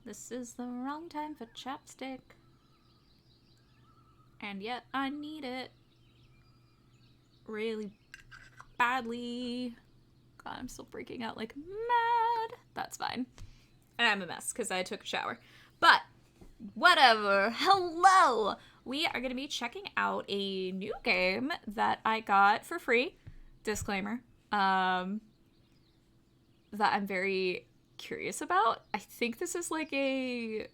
This is the wrong time for chapstick. And yet I need it. Really badly. God, I'm still freaking out like mad. That's fine. And I'm a mess because I took a shower. But, whatever. Hello! We are going to be checking out a new game that I got for free. Disclaimer. That I'm very curious about. I think this is like a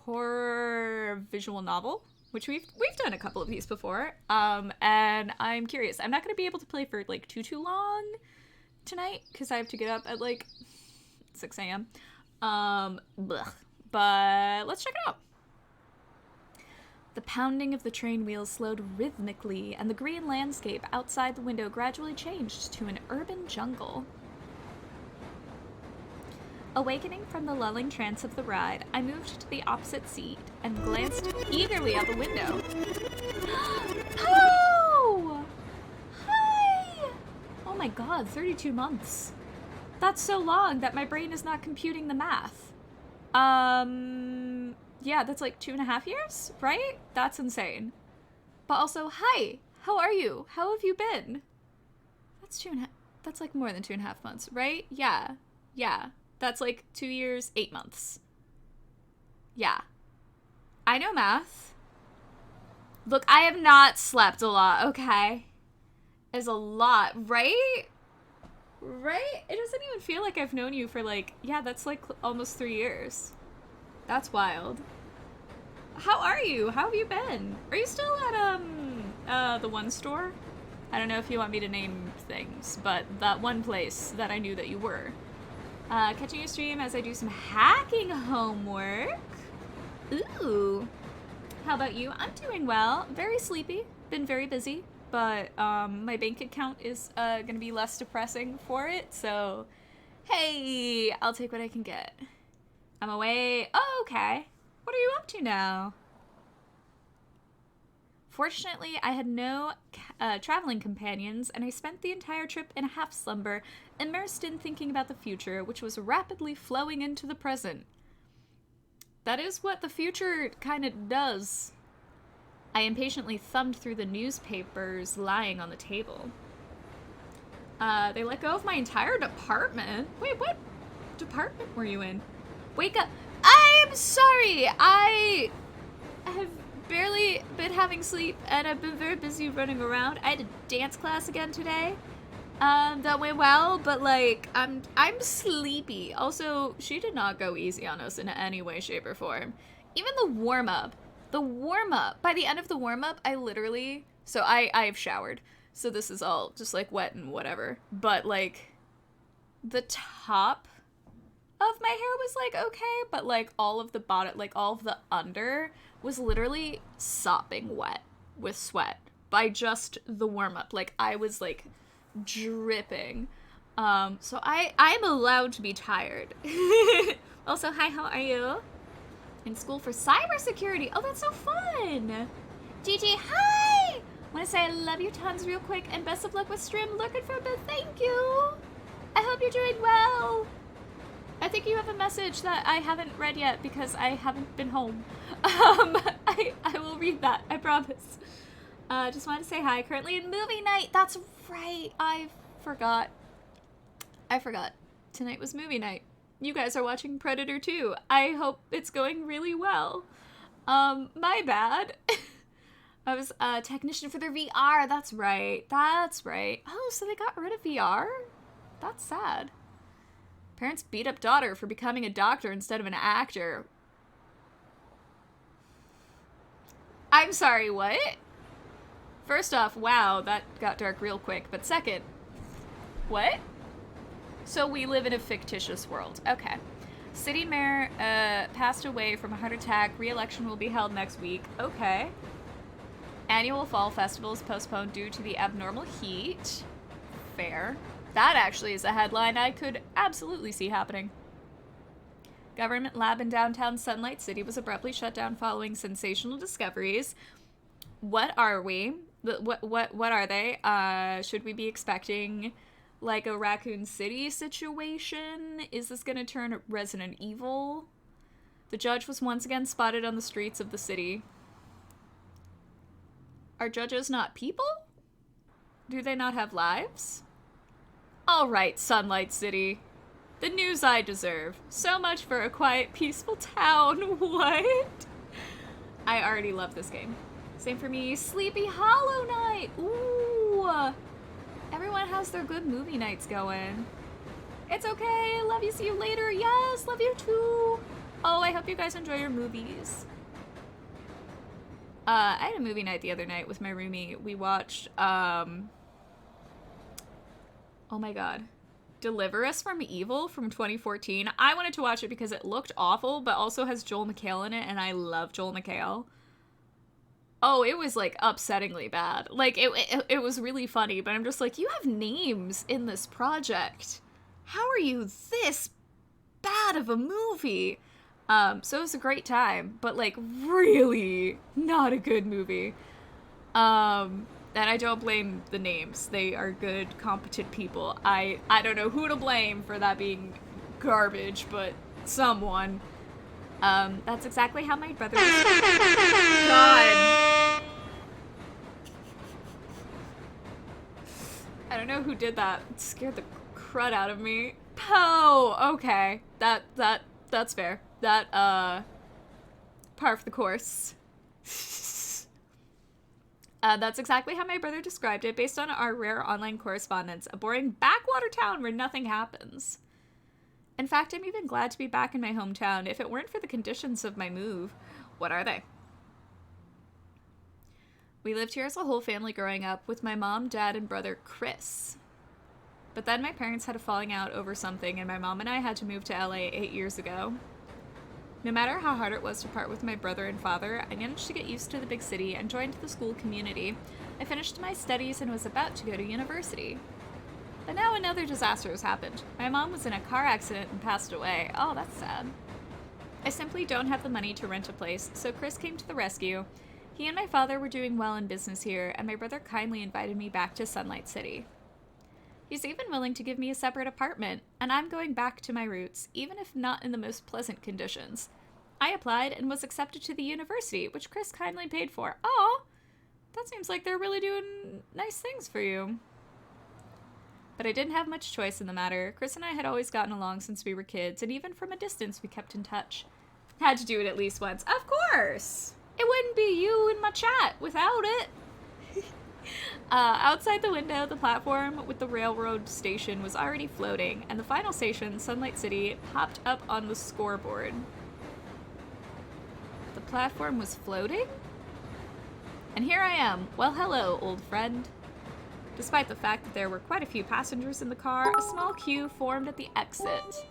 horror visual novel, which we've done a couple of these before. And I'm curious. I'm not going to be able to play for like too long tonight because I have to get up at like 6 a.m. But let's check it out. The pounding of the train wheels slowed rhythmically, and the green landscape outside the window gradually changed to an urban jungle. Awakening from the lulling trance of the ride, I moved to the opposite seat and glanced eagerly out the window. Oh! Hi! Oh my god, 32 months. That's so long that my brain is not computing the math. Yeah, that's like 2.5 years, right? That's insane. But also, hi! How are you? How have you been? That's like more than 2.5 months, right? Yeah. That's like 2 years, 8 months. Yeah. I know math. Look, I have not slept a lot, okay? It's a lot, right? Right? It doesn't even feel like I've known you for like, yeah, that's like almost 3 years. That's wild. How are you? How have you been? Are you still at, the one store? I don't know if you want me to name things, but that one place that I knew that you were. Catching a stream as I do some hacking homework. Ooh. How about you? I'm doing well. Very sleepy. Been very busy. But, my bank account is, gonna be less depressing for it, so... Hey! I'll take what I can get. I'm away. Oh, okay. What are you up to now? Fortunately, I had no traveling companions, and I spent the entire trip in a half slumber, immersed in thinking about the future, which was rapidly flowing into the present. That is what the future kind of does. I impatiently thumbed through the newspapers lying on the table. They let go of my entire department. Wait, what department were you in? Wake up. I'm sorry. I have barely been having sleep, and I've been very busy running around. I had a dance class again today. That went well, but like, I'm sleepy. Also, she did not go easy on us in any way, shape, or form. Even the warm-up, by the end of the warm-up, I literally, so I've showered, so this is all just like wet and whatever, but like, the top of my hair was like okay, but like all of the bottom, like all of the under was literally sopping wet with sweat by just the warm-up. Like, I was like dripping. So I'm allowed to be tired. Also, hi, how are you? In school for cybersecurity. Oh, that's so fun. Gigi, hi! Want to say I love you tons real quick, and best of luck with stream. Looking for a bit. Thank you. I hope you're doing well. I think you have a message that I haven't read yet because I haven't been home. I will read that, I promise. Just wanted to say hi. Currently in movie night. That's right. I forgot. Tonight was movie night. You guys are watching Predator 2. I hope it's going really well. My bad. I was a technician for their VR. That's right. Oh, so they got rid of VR? That's sad. Parents beat up daughter for becoming a doctor instead of an actor. I'm sorry, what? First off, wow, that got dark real quick. But second, what? So we live in a fictitious world. Okay. City mayor passed away from a heart attack. Re-election will be held next week. Okay. Annual fall festival is postponed due to the abnormal heat. Fair. That actually is a headline I could absolutely see happening. Government lab in downtown Sunlight City was abruptly shut down following sensational discoveries. What are we? What are they? Should we be expecting like a Raccoon City situation? Is this gonna turn Resident Evil? The judge was once again spotted on the streets of the city. Are judges not people? Do they not have lives? Alright, Sunlight City. The news I deserve. So much for a quiet, peaceful town. What? I already love this game. Same for me. Sleepy Hollow Night. Ooh. Everyone has their good movie nights going. It's okay. Love you. See you later. Yes, love you too. Oh, I hope you guys enjoy your movies. I had a movie night the other night with my roomie. We watched, oh my god. Deliver Us from Evil from 2014. I wanted to watch it because it looked awful, but also has Joel McHale in it, and I love Joel McHale. Oh, it was, like, upsettingly bad. Like, it was really funny, but I'm just like, you have names in this project. How are you this bad of a movie? So it was a great time, but, like, really not a good movie. And I don't blame the names. They are good, competent people. I don't know who to blame for that being garbage, but someone. That's exactly how my brother was. God. I don't know who did that. It scared the crud out of me. Oh, okay. That's fair. That, par for the course. That's exactly how my brother described it, based on our rare online correspondence. A boring backwater town where nothing happens. In fact, I'm even glad to be back in my hometown. If it weren't for the conditions of my move, what are they? We lived here as a whole family growing up, with my mom, dad, and brother Chris. But then my parents had a falling out over something, and my mom and I had to move to LA 8 years ago. No matter how hard it was to part with my brother and father, I managed to get used to the big city and joined the school community. I finished my studies and was about to go to university. But now another disaster has happened. My mom was in a car accident and passed away. Oh, that's sad. I simply don't have the money to rent a place, so Chris came to the rescue. He and my father were doing well in business here, and my brother kindly invited me back to Sunlight City. He's even willing to give me a separate apartment, and I'm going back to my roots, even if not in the most pleasant conditions. I applied and was accepted to the university, which Chris kindly paid for. Oh, that seems like they're really doing nice things for you. But I didn't have much choice in the matter. Chris and I had always gotten along since we were kids, and even from a distance we kept in touch. Had to do it at least once. Of course! It wouldn't be you in my chat without it. Outside the window, the platform with the railroad station was already floating, and the final station, Sunlight City, popped up on the scoreboard. The platform was floating? And here I am. Well, hello, old friend. Despite the fact that there were quite a few passengers in the car, a small queue formed at the exit.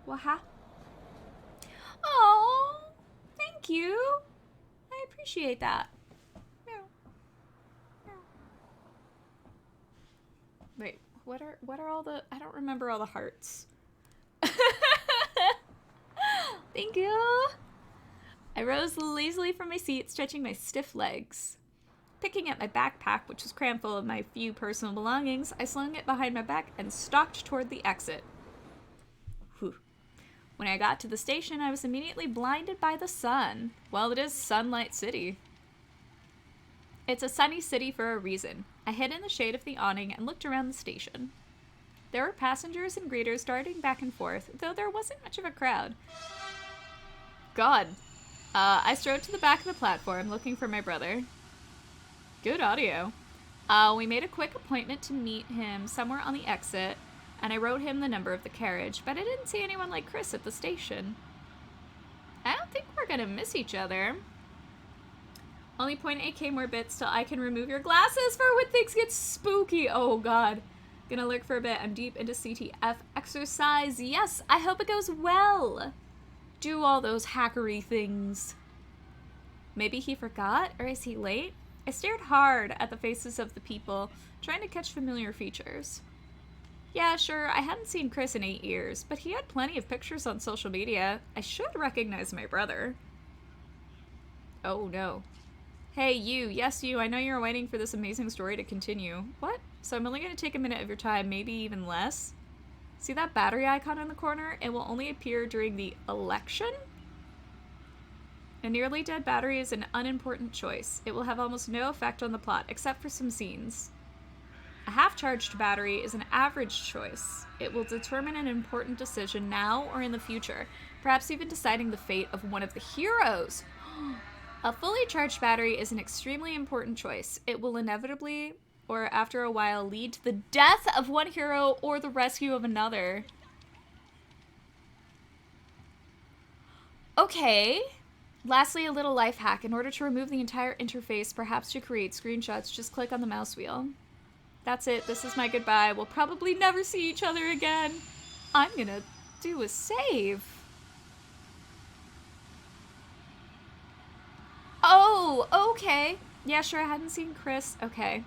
What happened? Oh, thank you. I appreciate that. Wait, what are all the... I don't remember all the hearts. Thank you. I rose lazily from my seat, stretching my stiff legs. Picking up my backpack, which was crammed full of my few personal belongings, I slung it behind my back and stalked toward the exit. Whew. When I got to the station, I was immediately blinded by the sun. Well, it is Sunlight City. It's a sunny city for a reason. I hid in the shade of the awning and looked around the station. There were passengers and greeters darting back and forth, though there wasn't much of a crowd. God. I strode to the back of the platform, looking for my brother. Good audio. We made a quick appointment to meet him somewhere on the exit, and I wrote him the number of the carriage, but I didn't see anyone like Chris at the station. I don't think we're gonna miss each other. Only 0.8k more bits till I can remove your glasses for when things get spooky. Oh god. Gonna lurk for a bit. I'm deep into CTF exercise. Yes, I hope it goes well. Do all those hackery things. Maybe he forgot, or is he late? I stared hard at the faces of the people, trying to catch familiar features. Yeah, sure, I hadn't seen Chris in 8 years, but he had plenty of pictures on social media. I should recognize my brother. Oh no. Hey, you. Yes, you. I know you're waiting for this amazing story to continue. What? So I'm only going to take a minute of your time, maybe even less. See that battery icon in the corner? It will only appear during the election? A nearly dead battery is an unimportant choice. It will have almost no effect on the plot, except for some scenes. A half-charged battery is an average choice. It will determine an important decision now or in the future, perhaps even deciding the fate of one of the heroes. A fully charged battery is an extremely important choice. It will inevitably, or after a while, lead to the death of one hero or the rescue of another. Okay. Lastly, a little life hack. In order to remove the entire interface, perhaps to create screenshots, just click on the mouse wheel. That's it. This is my goodbye. We'll probably never see each other again. I'm gonna do a save. Oh, okay. Yeah, sure, I hadn't seen Chris. Okay.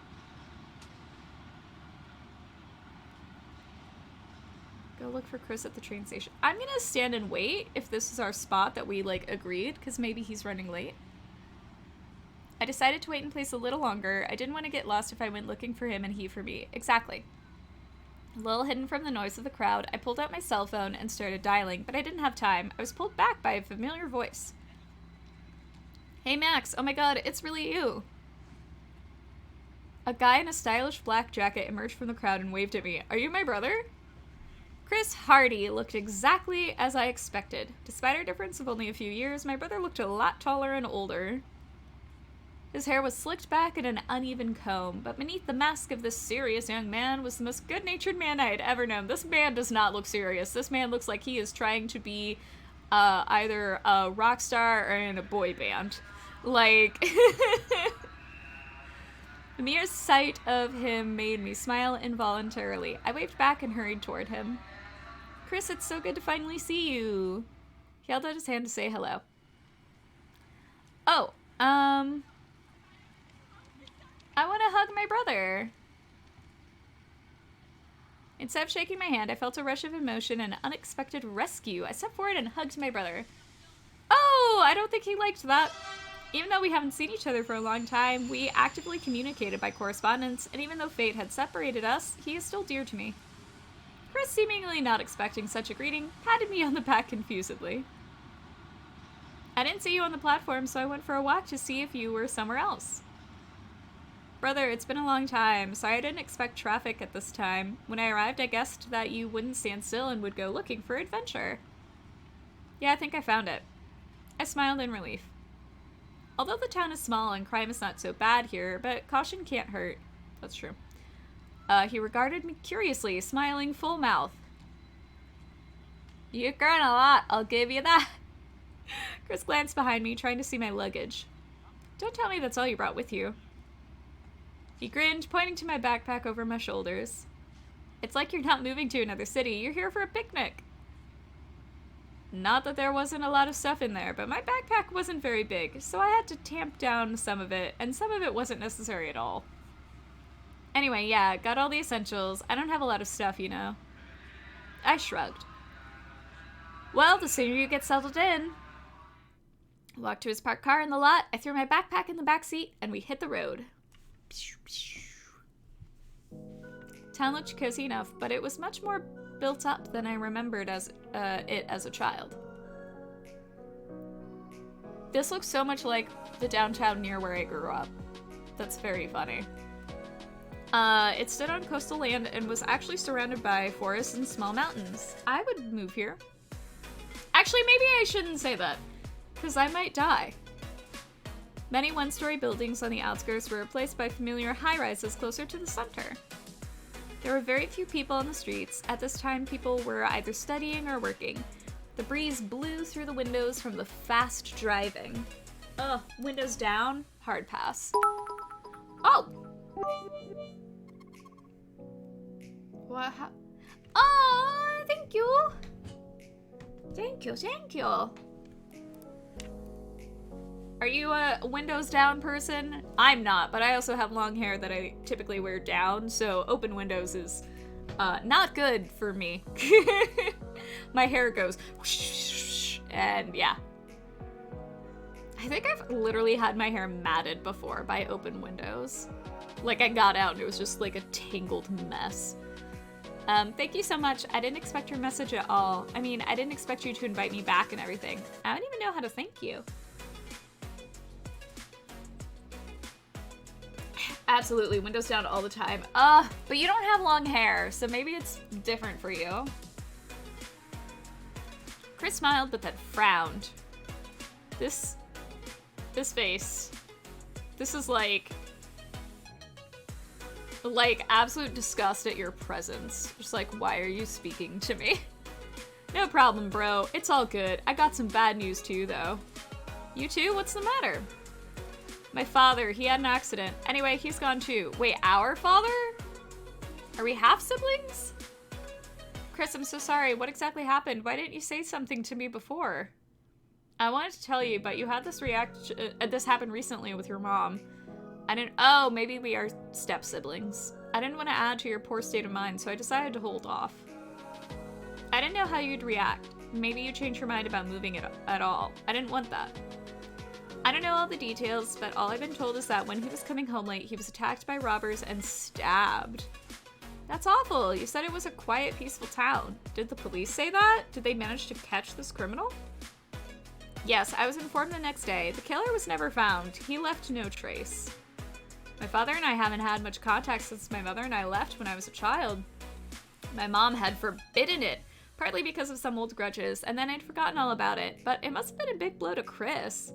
Go look for Chris at the train station. I'm gonna stand and wait if this is our spot that we, like, agreed, because maybe he's running late. I decided to wait in place a little longer. I didn't want to get lost if I went looking for him and he for me. Exactly. A little hidden from the noise of the crowd, I pulled out my cell phone and started dialing, but I didn't have time. I was pulled back by a familiar voice. Hey Max, oh my god, it's really you. A guy in a stylish black jacket emerged from the crowd and waved at me. Are you my brother? Chris Hardy looked exactly as I expected. Despite our difference of only a few years, my brother looked a lot taller and older. His hair was slicked back in an uneven comb, but beneath the mask of this serious young man was the most good-natured man I had ever known. This man does not look serious. This man looks like he is trying to be either a rock star or in a boy band. Like, the mere sight of him made me smile involuntarily. I waved back and hurried toward him. Chris, it's so good to finally see you. He held out his hand to say hello. Oh, I want to hug my brother. Instead of shaking my hand, I felt a rush of emotion and an unexpected rescue. I stepped forward and hugged my brother. Oh, I don't think he liked that. Even though we haven't seen each other for a long time, we actively communicated by correspondence, and even though fate had separated us, he is still dear to me. Chris, seemingly not expecting such a greeting, patted me on the back confusedly. I didn't see you on the platform, so I went for a walk to see if you were somewhere else. Brother, it's been a long time. Sorry I didn't expect traffic at this time. When I arrived, I guessed that you wouldn't stand still and would go looking for adventure. Yeah, I think I found it. I smiled in relief. Although the town is small and crime is not so bad here, but caution can't hurt. That's true. He regarded me curiously, smiling full mouth. You've grown a lot, I'll give you that. Chris glanced behind me, trying to see my luggage. Don't tell me that's all you brought with you. He grinned, pointing to my backpack over my shoulders. It's like you're not moving to another city. You're here for a picnic. Not that there wasn't a lot of stuff in there, but my backpack wasn't very big, so I had to tamp down some of it, and some of it wasn't necessary at all. Anyway, yeah, got all the essentials. I don't have a lot of stuff, you know. I shrugged. Well, the sooner you get settled in. I walked to his parked car in the lot, I threw my backpack in the back seat, and we hit the road. Town looked cozy enough, but it was much more built up than I remembered it as a child. This looks so much like the downtown near where I grew up. That's very funny. It stood on coastal land and was actually surrounded by forests and small mountains. I would move here. Actually, maybe I shouldn't say that, because I might die. Many one-story buildings on the outskirts were replaced by familiar high-rises closer to the center. There were very few people on the streets. At this time, people were either studying or working. The breeze blew through the windows from the fast driving. Ugh, windows down, hard pass. Oh! What? Oh, thank you! Thank you, thank you. Are you a windows down person? I'm not, but I also have long hair that I typically wear down, so open windows is not good for me. My hair goes whoosh, and yeah. I think I've literally had my hair matted before by open windows. Like, I got out and it was just like a tangled mess. Thank you so much. I didn't expect your message at all. I mean, I didn't expect you to invite me back and everything. I don't even know how to thank you. Absolutely, windows down all the time. But you don't have long hair, so maybe it's different for you. Chris smiled, but then frowned. This face. This is like absolute disgust at your presence. Just like, why are you speaking to me? No problem, bro. It's all good. I got some bad news too, though. You too? What's the matter? My father, he had an accident. Anyway, he's gone too. Wait, our father? Are we half siblings? Chris, I'm so sorry. What exactly happened? Why didn't you say something to me before? I wanted to tell you, but you had this reaction. This happened recently with your mom. Oh, maybe we are step siblings. I didn't want to add to your poor state of mind, so I decided to hold off. I didn't know how you'd react. Maybe you changed your mind about moving at all. I didn't want that. I don't know all the details, but all I've been told is that when he was coming home late, he was attacked by robbers and stabbed. That's awful. You said it was a quiet, peaceful town. Did the police say that? Did they manage to catch this criminal? Yes, I was informed the next day. The killer was never found. He left no trace. My father and I haven't had much contact since my mother and I left when I was a child. My mom had forbidden it, partly because of some old grudges, and then I'd forgotten all about it, but it must have been a big blow to Chris.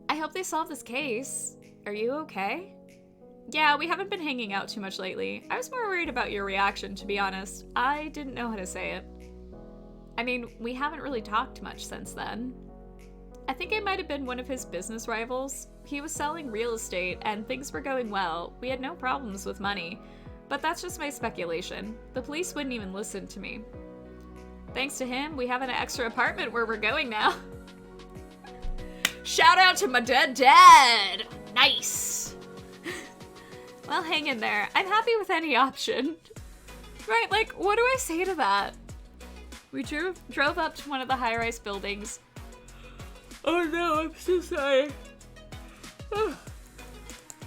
I hope they solve this case. Are you okay? Yeah, we haven't been hanging out too much lately. I was more worried about your reaction, to be honest. I didn't know how to say it. I mean, we haven't really talked much since then. I think I might have been one of his business rivals. He was selling real estate, and things were going well. We had no problems with money. But that's just my speculation. The police wouldn't even listen to me. Thanks to him, we have an extra apartment where we're going now. Shout out to my dead dad! Nice! Well, hang in there. I'm happy with any option. Right, like, what do I say to that? We drove up to one of the high-rise buildings. Oh no, I'm so sorry.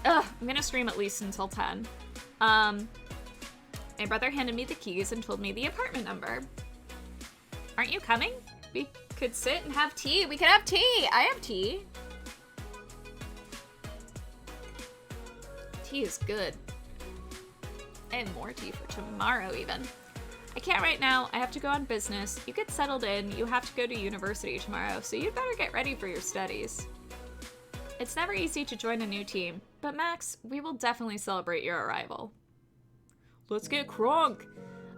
I'm gonna stream at least until 10. My brother handed me the keys and told me the apartment number. Aren't you coming? We could sit and have tea. We could have tea. I have tea. Tea is good. I have more tea for tomorrow even. I can't right now. I have to go on business. You get settled in. You have to go to university tomorrow, so you'd better get ready for your studies. It's never easy to join a new team, but Max, we will definitely celebrate your arrival. Let's get crunk.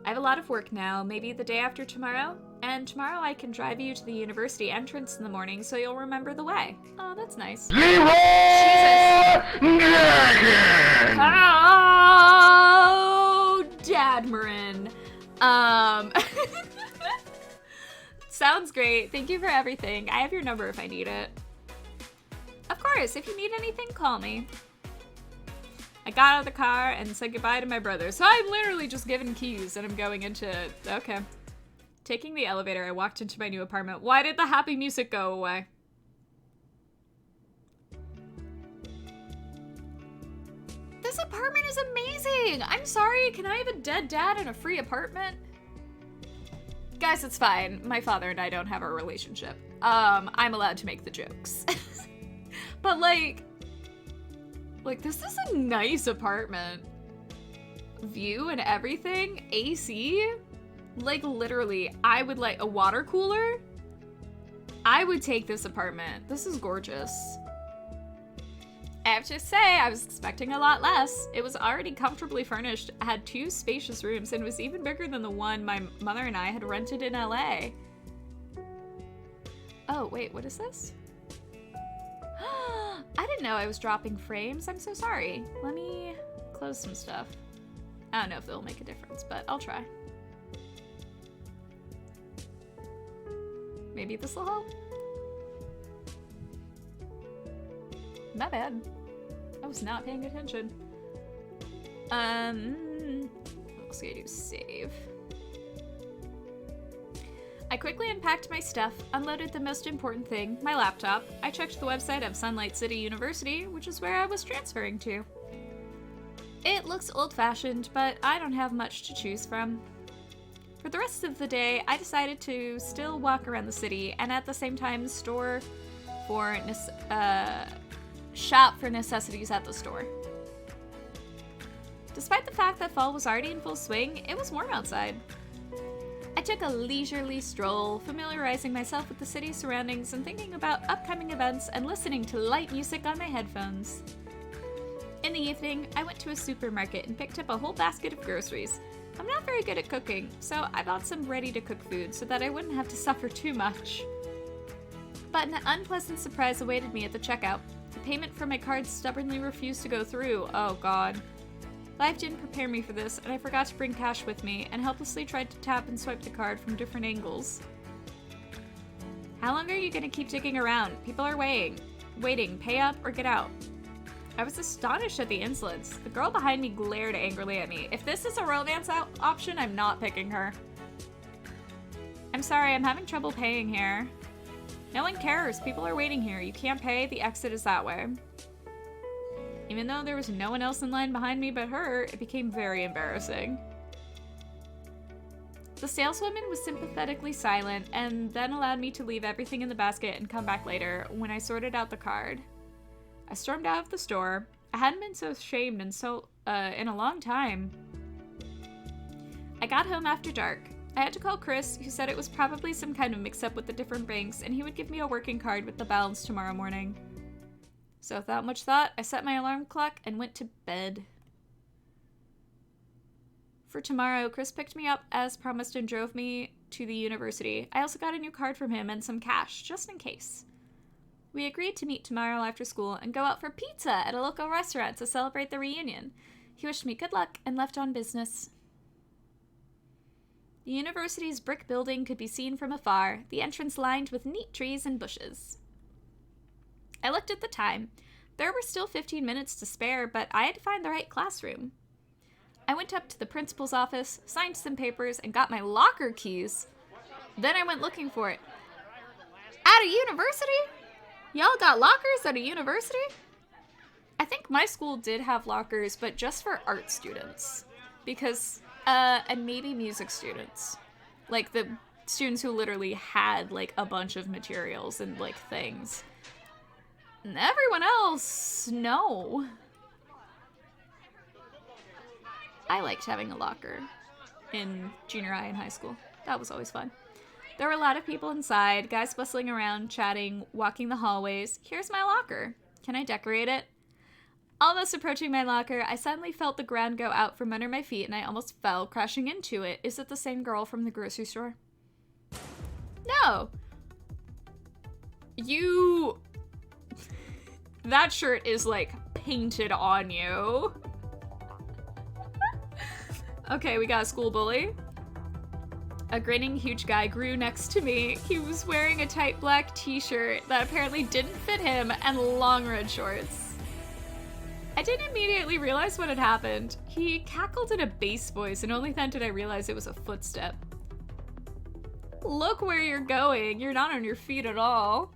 I have a lot of work now, maybe the day after tomorrow, and tomorrow I can drive you to the university entrance in the morning so you'll remember the way. Oh, that's nice. Jesus. Oh, Dadmarin. Sounds great. Thank you for everything. I have your number if I need it. Of course, if you need anything, call me. I got out of the car and said goodbye to my brother. So I'm literally just given keys and I'm going into... Okay. Taking the elevator, I walked into my new apartment. Why did the happy music go away? This apartment is amazing! I'm sorry, can I have a dead dad in a free apartment? Guys, it's fine. My father and I don't have a relationship. I'm allowed to make the jokes. But like, this is a nice apartment. View and everything. AC. Like, literally, I would like a water cooler. I would take this apartment. This is gorgeous. I have to say, I was expecting a lot less. It was already comfortably furnished, had 2 spacious rooms, and was even bigger than the one my mother and I had rented in LA. Oh, wait, what is this? I didn't know I was dropping frames. I'm so sorry. Let me close some stuff. I don't know if it'll make a difference, but I'll try. Maybe this will help. My bad. I was not paying attention. What else can I do? Save. I quickly unpacked my stuff, unloaded the most important thing, my laptop. I checked the website of Sunlight City University, which is where I was transferring to. It looks old-fashioned, but I don't have much to choose from. For the rest of the day, I decided to still walk around the city and at the same time shop for necessities at the store. Despite the fact that fall was already in full swing, it was warm outside. I took a leisurely stroll, familiarizing myself with the city's surroundings and thinking about upcoming events and listening to light music on my headphones. In the evening, I went to a supermarket and picked up a whole basket of groceries. I'm not very good at cooking, so I bought some ready-to-cook food so that I wouldn't have to suffer too much. But an unpleasant surprise awaited me at the checkout. The payment for my card stubbornly refused to go through. Oh god. Life didn't prepare me for this, and I forgot to bring cash with me, and helplessly tried to tap and swipe the card from different angles. How long are you gonna keep digging around? People are waiting. Pay up or get out. I was astonished at the insolence. The girl behind me glared angrily at me. If this is a romance option, I'm not picking her. I'm sorry, I'm having trouble paying here. No one cares. People are waiting here. You can't pay. The exit is that way. Even though there was no one else in line behind me but her, it became very embarrassing. The saleswoman was sympathetically silent and then allowed me to leave everything in the basket and come back later when I sorted out the card. I stormed out of the store. I hadn't been so ashamed in a long time. I got home after dark. I had to call Chris, who said it was probably some kind of mix-up with the different banks, and he would give me a working card with the balance tomorrow morning. So without much thought, I set my alarm clock and went to bed. For tomorrow, Chris picked me up as promised and drove me to the university. I also got a new card from him and some cash, just in case. We agreed to meet tomorrow after school and go out for pizza at a local restaurant to celebrate the reunion. He wished me good luck and left on business. The university's brick building could be seen from afar, the entrance lined with neat trees and bushes. I looked at the time. There were still 15 minutes to spare, but I had to find the right classroom. I went up to the principal's office, signed some papers, and got my locker keys. Then I went looking for it. At a university? Y'all got lockers at a university? I think my school did have lockers, but just for art students. Because, and maybe music students. Like, the students who literally had, like, a bunch of materials and, like, things. And everyone else, no. I liked having a locker in junior high and high school. That was always fun. There were a lot of people inside, guys bustling around, chatting, walking the hallways. Here's my locker. Can I decorate it? Almost approaching my locker, I suddenly felt the ground go out from under my feet and I almost fell, crashing into it. Is it the same girl from the grocery store? No. That shirt is, like, painted on you. Okay, we got a school bully. A grinning huge guy grew next to me. He was wearing a tight black t-shirt that apparently didn't fit him and long red shorts. I didn't immediately realize what had happened. He cackled in a bass voice and only then did I realize it was a footstep. Look where you're going. You're not on your feet at all.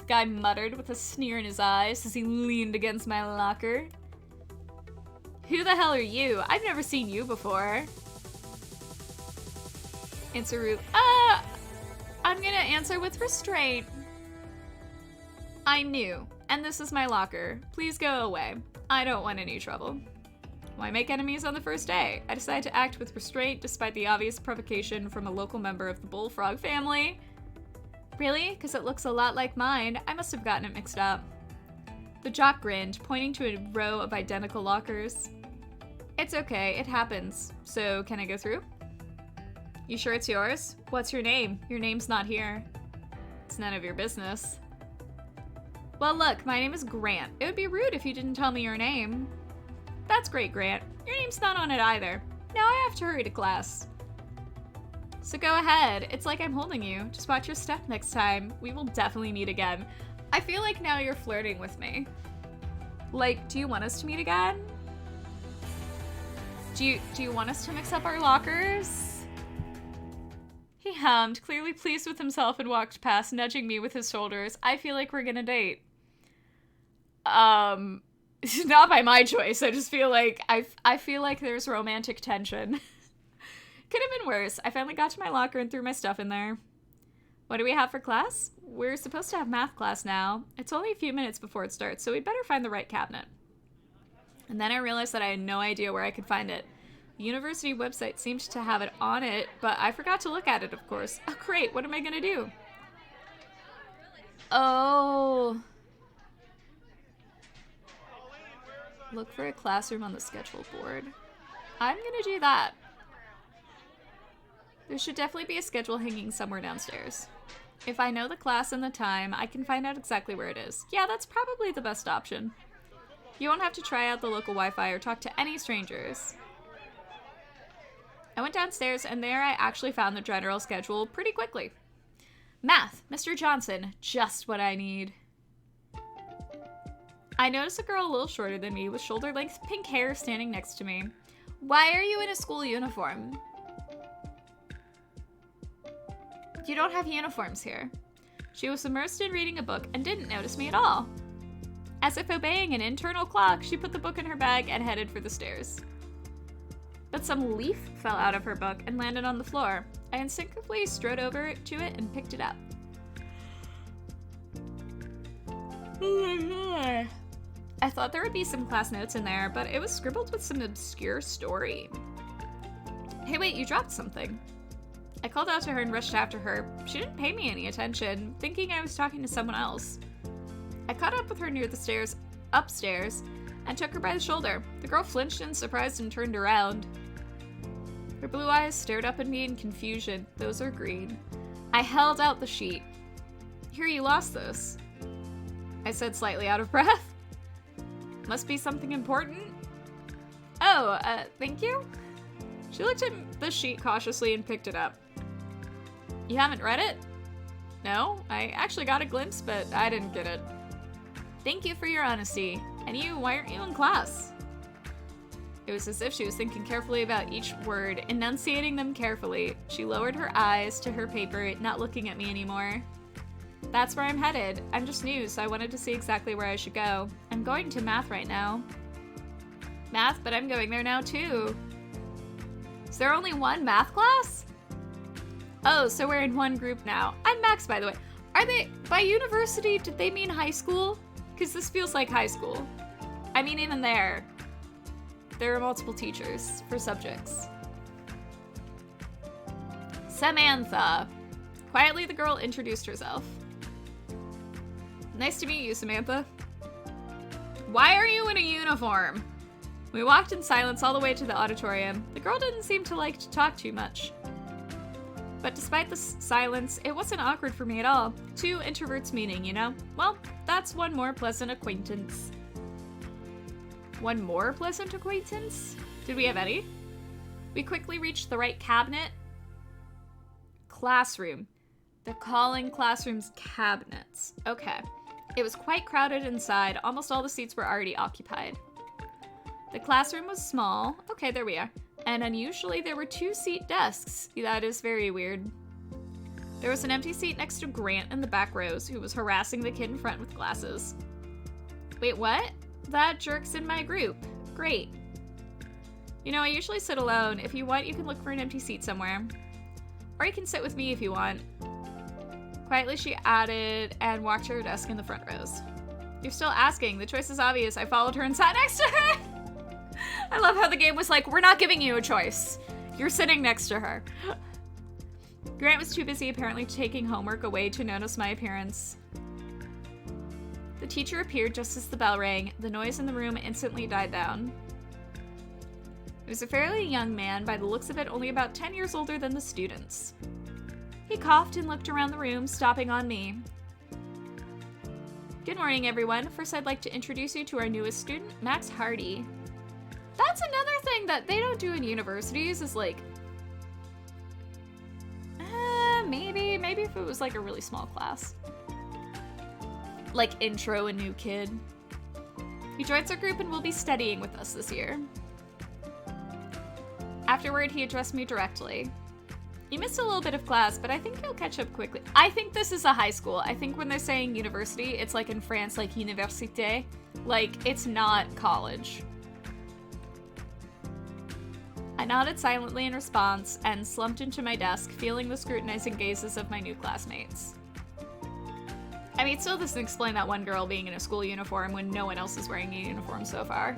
Guy muttered with a sneer in his eyes as he leaned against my locker. Who the hell are you? I've never seen you before. Answer rude. I'm gonna answer with restraint. I'm new, and this is my locker. Please go away. I don't want any trouble. Why make enemies on the first day? I decided to act with restraint despite the obvious provocation from a local member of the bullfrog family. Really? Because it looks a lot like mine. I must have gotten it mixed up. The jock grinned, pointing to a row of identical lockers. It's okay, it happens. So, can I go through? You sure it's yours? What's your name? Your name's not here. It's none of your business. Well, look, my name is Grant. It would be rude if you didn't tell me your name. That's great, Grant. Your name's not on it either. Now I have to hurry to class. So go ahead. It's like I'm holding you. Just watch your step next time. We will definitely meet again. I feel like now you're flirting with me. Like, do you want us to meet again? Do you want us to mix up our lockers? He hummed, clearly pleased with himself, and walked past, nudging me with his shoulders. I feel like we're gonna date. Not by my choice. I just feel like I feel like there's romantic tension. Could have been worse. I finally got to my locker and threw my stuff in there. What do we have for class? We're supposed to have math class now. It's only a few minutes before it starts, so we'd better find the right cabinet. And then I realized that I had no idea where I could find it. The university website seemed to have it on it, but I forgot to look at it, of course. Oh, great. What am I going to do? Oh. Look for a classroom on the schedule board. I'm going to do that. There should definitely be a schedule hanging somewhere downstairs. If I know the class and the time, I can find out exactly where it is. Yeah, that's probably the best option. You won't have to try out the local Wi-Fi or talk to any strangers. I went downstairs, and there I actually found the general schedule pretty quickly. Math, Mr. Johnson, just what I need. I noticed a girl a little shorter than me with shoulder-length pink hair standing next to me. Why are you in a school uniform? You don't have uniforms here. She was immersed in reading a book and didn't notice me at all. As if obeying an internal clock, she put the book in her bag and headed for the stairs. But some leaf fell out of her book and landed on the floor. I instinctively strode over to it and picked it up. Oh my god. I thought there would be some class notes in there, but it was scribbled with some obscure story. Hey, wait, you dropped something. I called out to her and rushed after her. She didn't pay me any attention, thinking I was talking to someone else. I caught up with her near the stairs, upstairs, and took her by the shoulder. The girl flinched in surprise and turned around. Her blue eyes stared up at me in confusion. Those are green. I held out the sheet. Here, you lost this. I said, slightly out of breath. Must be something important? Oh, thank you? She looked at the sheet cautiously and picked it up. You haven't read it? No, I actually got a glimpse, but I didn't get it. Thank you for your honesty. And you, why aren't you in class? It was as if she was thinking carefully about each word, enunciating them carefully. She lowered her eyes to her paper, not looking at me anymore. That's where I'm headed. I'm just new, so I wanted to see exactly where I should go. I'm going to math right now. Math, but I'm going there now too. Is there only one math class? Oh, so we're in one group now. I'm Max, by the way. Are they, by university, did they mean high school? Because this feels like high school. I mean, even there are multiple teachers for subjects. Samantha. Quietly, the girl introduced herself. Nice to meet you, Samantha. Why are you in a uniform? We walked in silence all the way to the auditorium. The girl didn't seem to like to talk too much. But despite the silence, it wasn't awkward for me at all. Two introverts meeting, you know? Well, that's one more pleasant acquaintance. One more pleasant acquaintance? Did we have any? We quickly reached the right cabinet. Classroom. They're calling classrooms cabinets. Okay. It was quite crowded inside. Almost all the seats were already occupied. The classroom was small. Okay, there we are. And unusually, there were 2-seat desks. That is very weird. There was an empty seat next to Grant in the back rows, who was harassing the kid in front with glasses. Wait, what? That jerk's in my group. Great. You know, I usually sit alone. If you want, you can look for an empty seat somewhere. Or you can sit with me if you want. Quietly, she added and walked to her desk in the front rows. You're still asking. The choice is obvious. I followed her and sat next to her. I love how the game was like, we're not giving you a choice. You're sitting next to her. Grant was too busy apparently taking homework away to notice my appearance. The teacher appeared just as the bell rang. The noise in the room instantly died down. He was a fairly young man, by the looks of it only about 10 years older than the students. He coughed and looked around the room, stopping on me. Good morning, everyone. First, I'd like to introduce you to our newest student, Max Hardy. That's another thing that they don't do in universities, is like, maybe if it was like a really small class. Like intro a new kid. He joins our group and will be studying with us this year. Afterward, he addressed me directly. You missed a little bit of class, but I think you'll catch up quickly. I think this is a high school. I think when they're saying university, it's like in France, like université. Like, it's not college. I nodded silently in response and slumped into my desk, feeling the scrutinizing gazes of my new classmates. I mean, it still doesn't explain that one girl being in a school uniform when no one else is wearing a uniform so far.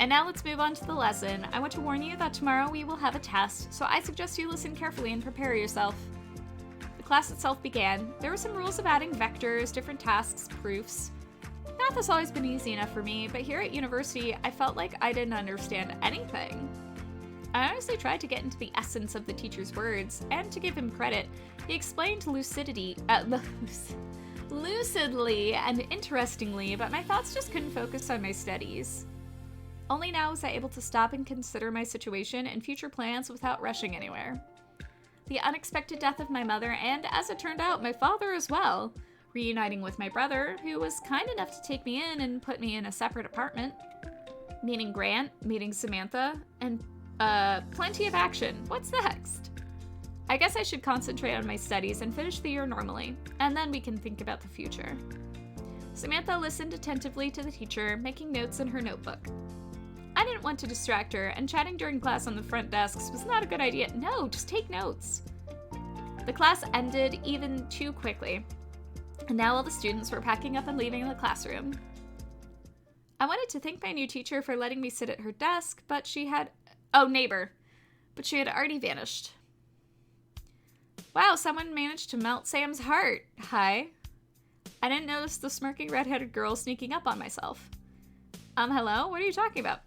And now let's move on to the lesson. I want to warn you that tomorrow we will have a test, so I suggest you listen carefully and prepare yourself. The class itself began. There were some rules of adding vectors, different tasks, proofs. Math has always been easy enough for me, but here at university, I felt like I didn't understand anything. I honestly tried to get into the essence of the teacher's words, and to give him credit, he explained lucidly and interestingly, but my thoughts just couldn't focus on my studies. Only now was I able to stop and consider my situation and future plans without rushing anywhere. The unexpected death of my mother, and as it turned out, my father as well, reuniting with my brother, who was kind enough to take me in and put me in a separate apartment. Meeting Grant, meeting Samantha, and plenty of action. What's next? I guess I should concentrate on my studies and finish the year normally, and then we can think about the future. Samantha listened attentively to the teacher, making notes in her notebook. I didn't want to distract her, and chatting during class on the front desks was not a good idea. No, just take notes. The class ended even too quickly, and now all the students were packing up and leaving the classroom. I wanted to thank my new teacher for letting me sit at her desk, but she had already vanished. Wow, someone managed to melt Sam's heart. Hi. I didn't notice the smirking redheaded girl sneaking up on myself. Hello? What are you talking about?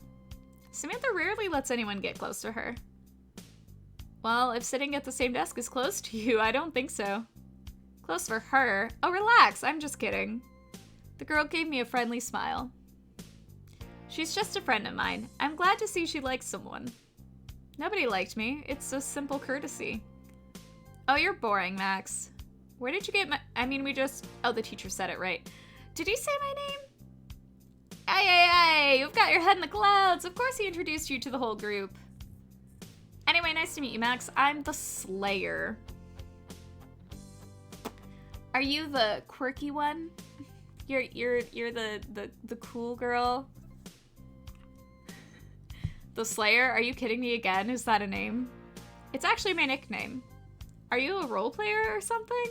Samantha rarely lets anyone get close to her. Well, if sitting at the same desk is close to you, I don't think so. Close for her? Oh, relax, I'm just kidding. The girl gave me a friendly smile. She's just a friend of mine. I'm glad to see she likes someone. Nobody liked me. It's a simple courtesy. Oh, you're boring, Max. Where did you get my... Oh, the teacher said it right. Did he say my name? Hey, you've got your head in the clouds. Of course he introduced you to the whole group. Anyway, nice to meet you, Max. I'm the Slayer. Are you the quirky one? You're the cool girl? The Slayer? Are you kidding me again? Is that a name? It's actually my nickname. Are you a role player or something?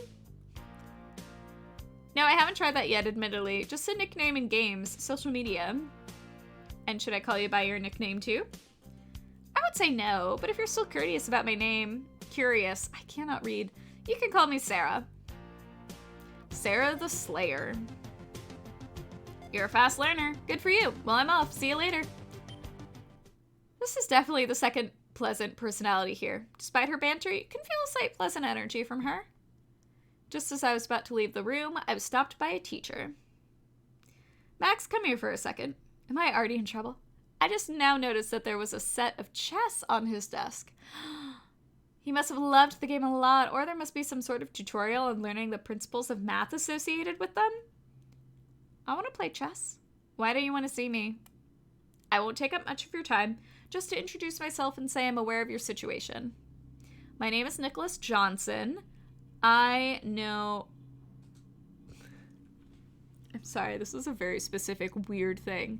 No, I haven't tried that yet, admittedly. Just a nickname in games, social media. And should I call you by your nickname too? I would say no, but if you're still curious about my name, curious, I cannot read, you can call me Sarah. Sarah the Slayer. You're a fast learner. Good for you. Well, I'm off. See you later. This is definitely the second pleasant personality here. Despite her banter, you can feel a slight pleasant energy from her. Just as I was about to leave the room, I was stopped by a teacher. Max, come here for a second. Am I already in trouble? I just now noticed that there was a set of chess on his desk. He must have loved the game a lot, or there must be some sort of tutorial on learning the principles of math associated with them. I want to play chess. Why do you want to see me? I won't take up much of your time, just to introduce myself and say I'm aware of your situation. My name is Nicholas Johnson. I'm sorry, this is a very specific, weird thing.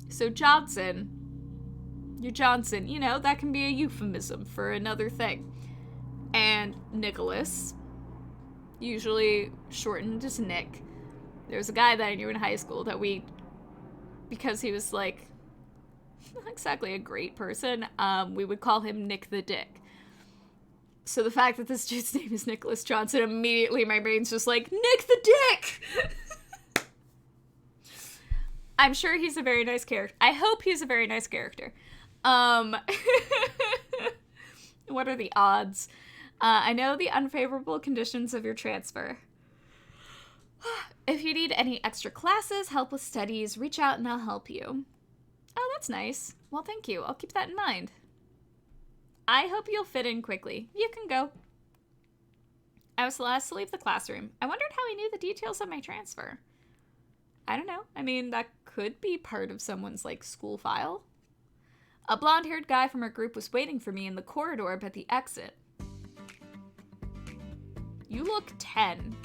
So Johnson, you're Johnson, you know, that can be a euphemism for another thing. And Nicholas, usually shortened as Nick. There was a guy that I knew in high school that because he was like, not exactly a great person, we would call him Nick the Dick. So the fact that this dude's name is Nicholas Johnson, immediately my brain's just like, Nick the Dick! I'm sure he's a very nice character. I hope he's a very nice character. What are the odds? I know the unfavorable conditions of your transfer. If you need any extra classes, help with studies, reach out and I'll help you. Oh, that's nice. Well, thank you. I'll keep that in mind. I hope you'll fit in quickly. You can go. I was the last to leave the classroom. I wondered how he knew the details of my transfer. I don't know. I mean, that could be part of someone's, like, school file. A blonde-haired guy from her group was waiting for me in the corridor by the exit. You look 10.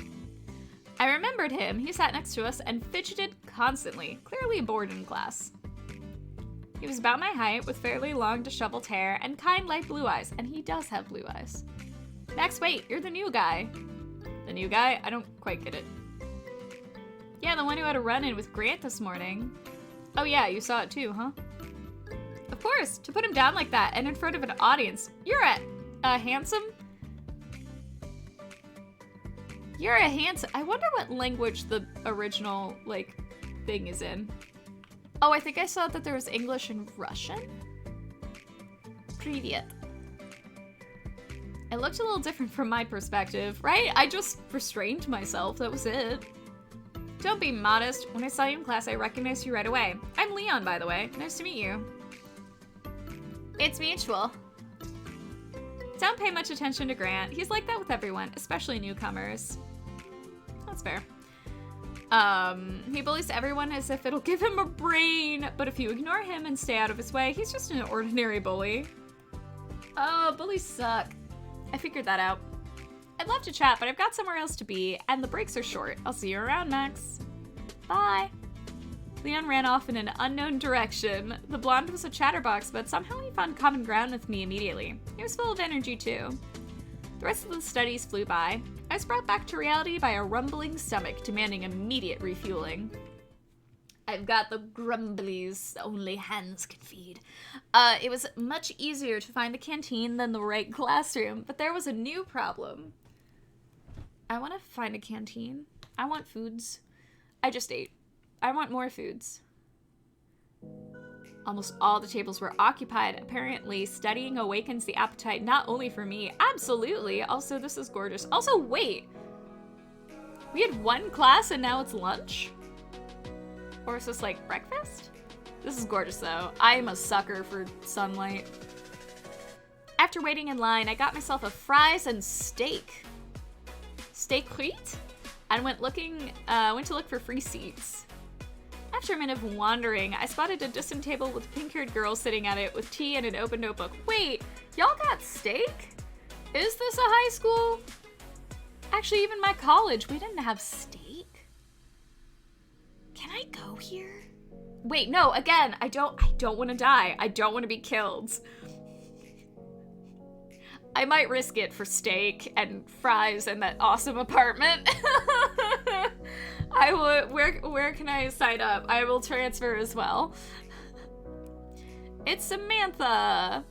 I remembered him. He sat next to us and fidgeted constantly, clearly bored in class. He was about my height, with fairly long, disheveled hair and kind light blue eyes, and he does have blue eyes. Max, wait, you're the new guy. The new guy? I don't quite get it. Yeah, the one who had a run-in with Grant this morning. Oh yeah, you saw it too, huh? Of course, to put him down like that and in front of an audience. You're a handsome? You're a handsome. I wonder what language the original, thing is in. Oh, I think I saw that there was English and Russian. Привет. It looked a little different from my perspective, right? I just restrained myself, that was it. Don't be modest. When I saw you in class, I recognized you right away. I'm Leon, by the way. Nice to meet you. It's mutual. Don't pay much attention to Grant. He's like that with everyone, especially newcomers. That's fair. He bullies everyone as if it'll give him a brain, but if you ignore him and stay out of his way, he's just an ordinary bully. Oh, bullies suck. I figured that out. I'd love to chat, but I've got somewhere else to be, and the breaks are short. I'll see you around, Max. Bye. Leon ran off in an unknown direction. The blonde was a chatterbox, but somehow he found common ground with me immediately. He was full of energy, too. The rest of the studies flew by. I was brought back to reality by a rumbling stomach demanding immediate refueling. I've got the grumblies only hands can feed. It was much easier to find a canteen than the right classroom, but there was a new problem. I want to find a canteen. I want foods. I just ate. I want more foods. Almost all the tables were occupied. Apparently, studying awakens the appetite not only for me. Absolutely. Also, this is gorgeous. Also, wait. We had one class and now it's lunch? Or is this like breakfast? This is gorgeous though. I'm a sucker for sunlight. After waiting in line, I got myself a fries and steak. Steak frites? And went to look for free seats. After a minute of wandering, I spotted a distant table with a pink-haired girl sitting at it with tea and an open notebook. Wait, y'all got steak? Is this a high school? Actually, even my college, we didn't have steak. Can I go here? Wait, no, again, I don't want to die. I don't want to be killed. I might risk it for steak and fries and that awesome apartment. I will. Where can I sign up? I will transfer as well. It's Samantha.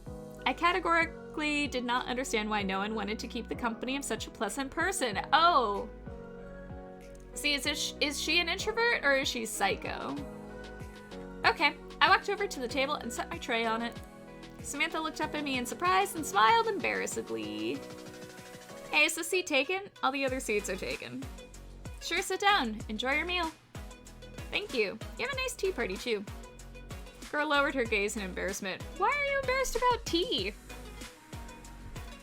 I categorically did not understand why no one wanted to keep the company of such a pleasant person. Oh. See, is she an introvert or is she psycho? Okay, I walked over to the table and set my tray on it. Samantha looked up at me in surprise and smiled embarrassedly. Hey, is the seat taken? All the other seats are taken. Sure, sit down. Enjoy your meal. Thank you. You have a nice tea party, too. Girl lowered her gaze in embarrassment. Why are you embarrassed about tea?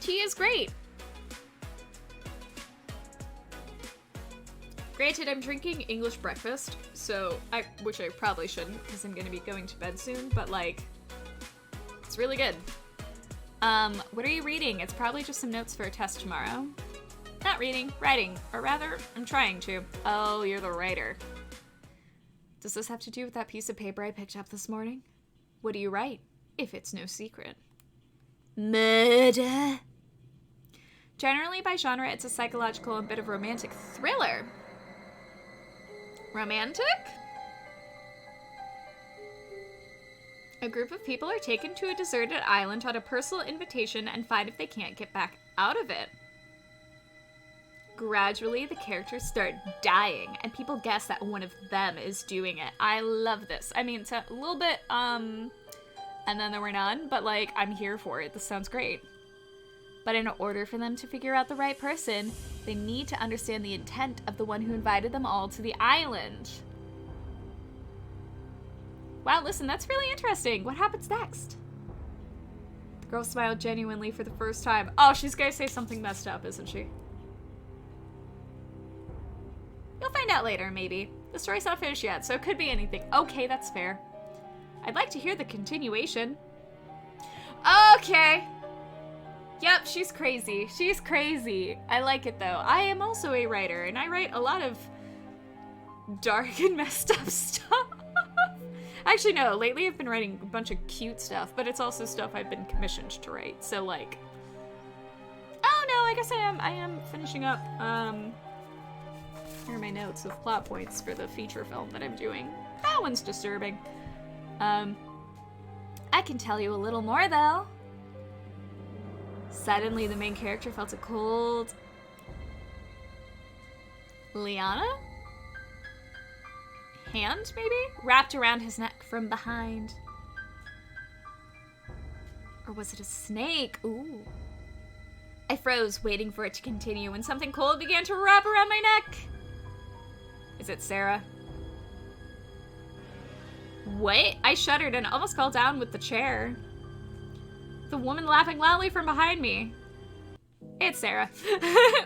Tea is great. Granted, I'm drinking English breakfast, which I probably shouldn't because I'm going to be going to bed soon, but it's really good. What are you reading? It's probably just some notes for a test tomorrow. Not reading, writing, or rather, I'm trying to. Oh, you're the writer. Does this have to do with that piece of paper I picked up this morning? What do you write, if it's no secret? Murder. Generally, by genre, it's a psychological and bit of romantic thriller. Romantic? A group of people are taken to a deserted island on a personal invitation and find if they can't get back out of it. Gradually, the characters start dying, and people guess that one of them is doing it. I love this. I mean, it's a little bit, and then there were none, but, I'm here for it. This sounds great. But in order for them to figure out the right person, they need to understand the intent of the one who invited them all to the island. Wow, listen, that's really interesting. What happens next? The girl smiled genuinely for the first time. Oh, she's gonna say something messed up, isn't she? You'll find out later, maybe. The story's not finished yet, so it could be anything. Okay, that's fair. I'd like to hear the continuation. Okay. Yep, she's crazy. She's crazy. I like it, though. I am also a writer, and I write a lot of dark and messed up stuff. Actually, no. Lately, I've been writing a bunch of cute stuff, but it's also stuff I've been commissioned to write. So, like... Oh, no, I guess I am finishing up, Here are my notes of plot points for the feature film that I'm doing. That one's disturbing. I can tell you a little more, though. Suddenly, the main character felt a cold... Liana? Hand, maybe? Wrapped around his neck from behind. Or was it a snake? Ooh. I froze, waiting for it to continue, when something cold began to wrap around my neck. Is it Sarah? What? I shuddered and almost fell down with the chair. The woman laughing loudly from behind me. Hey, it's Sarah.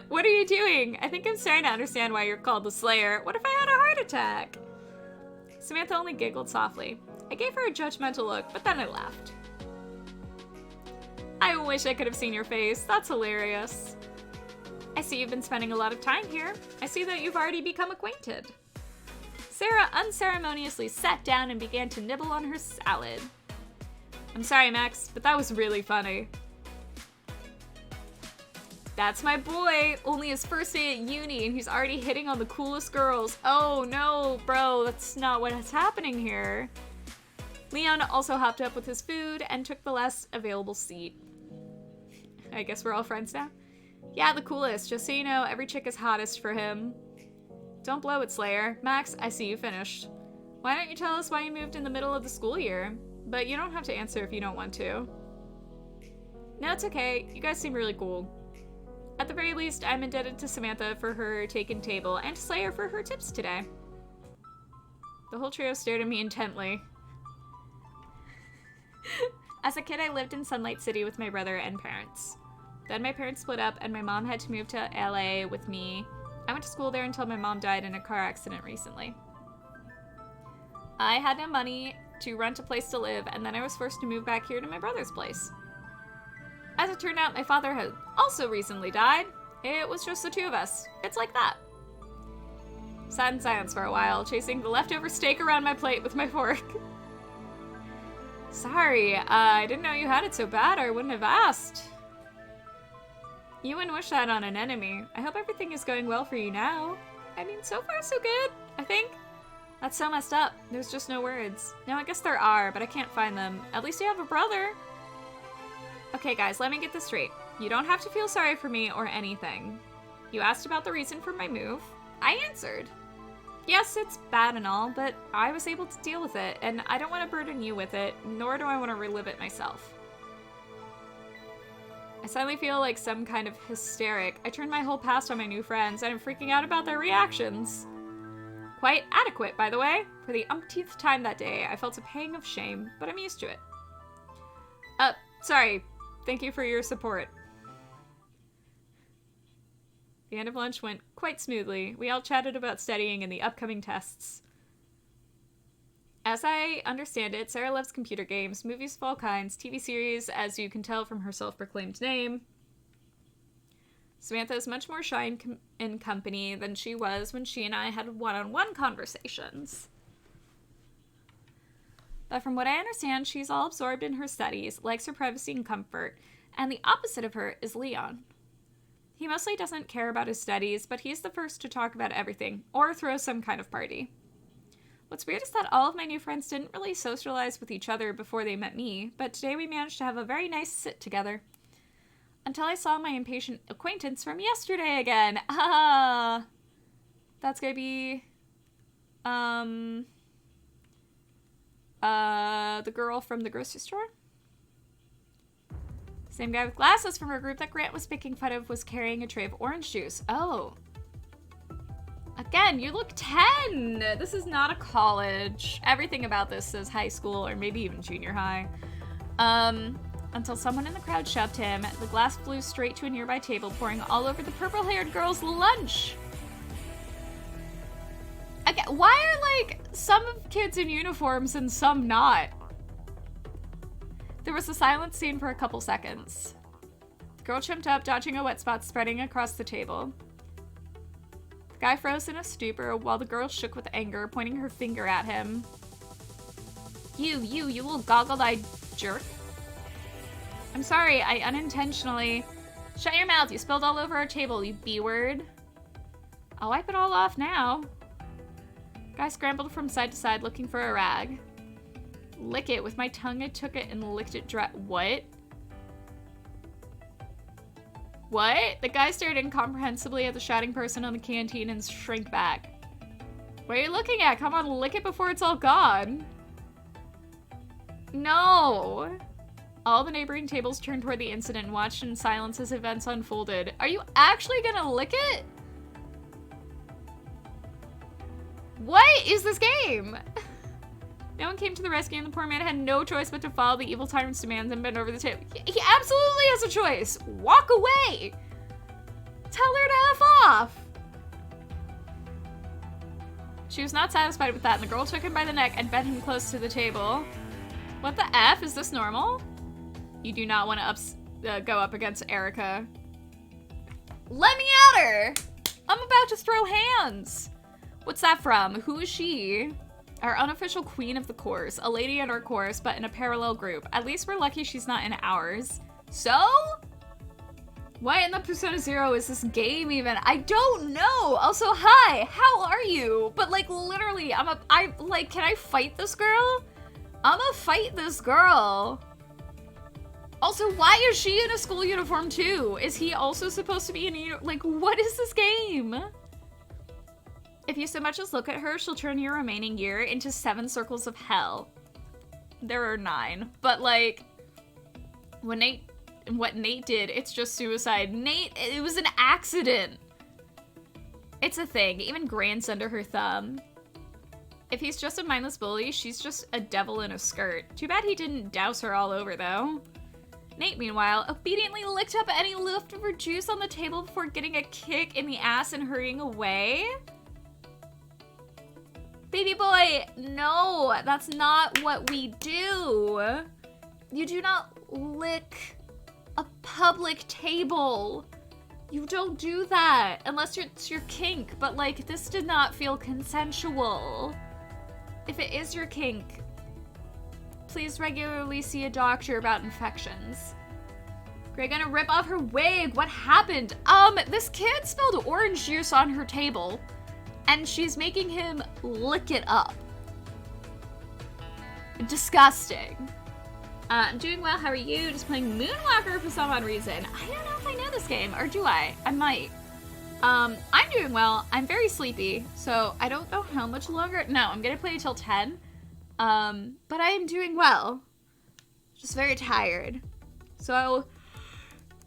What are you doing? I think I'm starting to understand why you're called the Slayer. What if I had a heart attack? Samantha only giggled softly. I gave her a judgmental look, but then I laughed. I wish I could have seen your face. That's hilarious. I see you've been spending a lot of time here. I see that you've already become acquainted. Sarah unceremoniously sat down and began to nibble on her salad. I'm sorry, Max, but that was really funny. That's my boy, only his first day at uni and he's already hitting on the coolest girls. Oh no, bro, that's not what's happening here. Leon also hopped up with his food and took the last available seat. I guess we're all friends now? Yeah, the coolest. Just so you know, every chick is hottest for him. Don't blow it, Slayer. Max, I see you finished. Why don't you tell us why you moved in the middle of the school year? But you don't have to answer if you don't want to. No, it's okay. You guys seem really cool. At the very least, I'm indebted to Samantha for her taken table and to Slayer for her tips today. The whole trio stared at me intently. As a kid, I lived in Sunlight City with my brother and parents. Then my parents split up and my mom had to move to LA with me. I went to school there until my mom died in a car accident recently. I had no money to rent a place to live, and then I was forced to move back here to my brother's place. As it turned out, my father had also recently died. It was just the two of us. It's like that. Sat in silence for a while, chasing the leftover steak around my plate with my fork. Sorry, I didn't know you had it so bad, or I wouldn't have asked. You wouldn't wish that on an enemy. I hope everything is going well for you now. I mean, so far so good, I think. That's so messed up. There's just no words. No, I guess there are, but I can't find them. At least you have a brother. Okay, guys, let me get this straight. You don't have to feel sorry for me or anything. You asked about the reason for my move. I answered. Yes, it's bad and all, but I was able to deal with it, and I don't want to burden you with it, nor do I want to relive it myself. I suddenly feel like some kind of hysteric. I turned my whole past on my new friends, and I'm freaking out about their reactions. Quite adequate, by the way. For the umpteenth time that day, I felt a pang of shame, but I'm used to it. Sorry. Thank you for your support. The end of lunch went quite smoothly. We all chatted about studying and the upcoming tests. As I understand it, Sarah loves computer games, movies of all kinds, TV series, as you can tell from her self-proclaimed name. Samantha is much more shy in company than she was when she and I had one-on-one conversations. But from what I understand, she's all absorbed in her studies, likes her privacy and comfort, and the opposite of her is Leon. He mostly doesn't care about his studies, but he's the first to talk about everything, or throw some kind of party. What's weird is that all of my new friends didn't really socialize with each other before they met me, but today we managed to have a very nice sit together. Until I saw my impatient acquaintance from yesterday again. Ah, that's gonna be, the girl from the grocery store? Same guy with glasses from her group that Grant was making fun of was carrying a tray of orange juice. Oh. Again, you look 10! This is not a college. Everything about this says high school or maybe even junior high. Until someone in the crowd shoved him, the glass flew straight to a nearby table, pouring all over the purple-haired girl's lunch. Again, why are, like, some kids in uniforms and some not? There was a silent scene for a couple seconds. The girl jumped up, dodging a wet spot spreading across the table. The guy froze in a stupor while the girl shook with anger, pointing her finger at him. You little goggle-eyed jerk. I'm sorry, I unintentionally... Shut your mouth, you spilled all over our table, you B-word. I'll wipe it all off now. Guy scrambled from side to side looking for a rag. Lick it. With my tongue, I took it and licked it dry. What? What? The guy stared incomprehensibly at the shouting person on the canteen and shrank back. What are you looking at? Come on, lick it before it's all gone. No. All the neighboring tables turned toward the incident and watched in silence as events unfolded. Are you actually gonna lick it? What is this game? No one came to the rescue and the poor man had no choice but to follow the evil tyrant's demands and bend over the table. He absolutely has a choice. Walk away. Tell her to F off. She was not satisfied with that, and the girl took him by the neck and bent him close to the table. What the F? Is this normal? You do not want to go up against Erica. Let me at her! I'm about to throw hands. What's that from? Who is she? Our unofficial queen of the course. A lady in our course, but in a parallel group. At least we're lucky she's not in ours. So? Why in the Persona Zero is this game even? I don't know! Also, hi! How are you? But like, literally, can I fight this girl? I'ma fight this girl. Also, why is she in a school uniform too? Is he also supposed to be in a like, what is this game? If you so much as look at her, she'll turn your remaining year into 7 circles of hell. There are 9, but like, what Nate did, it's just suicide. Nate, it was an accident. It's a thing. Even Grant's under her thumb. If he's just a mindless bully, she's just a devil in a skirt. Too bad he didn't douse her all over, though. Nate, meanwhile, obediently licked up any leftover juice on the table before getting a kick in the ass and hurrying away. Baby boy, no, that's not what we do. You do not lick a public table. You don't do that unless it's your kink, but like, this did not feel consensual. If it is your kink, please regularly see a doctor about infections. Greg gonna rip off her wig. What happened? This kid spilled orange juice on her table, and she's making him lick it up. Disgusting. I'm doing well. How are you? Just playing Moonwalker for some odd reason. I don't know if I know this game, or do I? I might. I'm doing well. I'm very sleepy, so I don't know how much longer. No, I'm gonna play till 10. But I am doing well. Just very tired. So I'll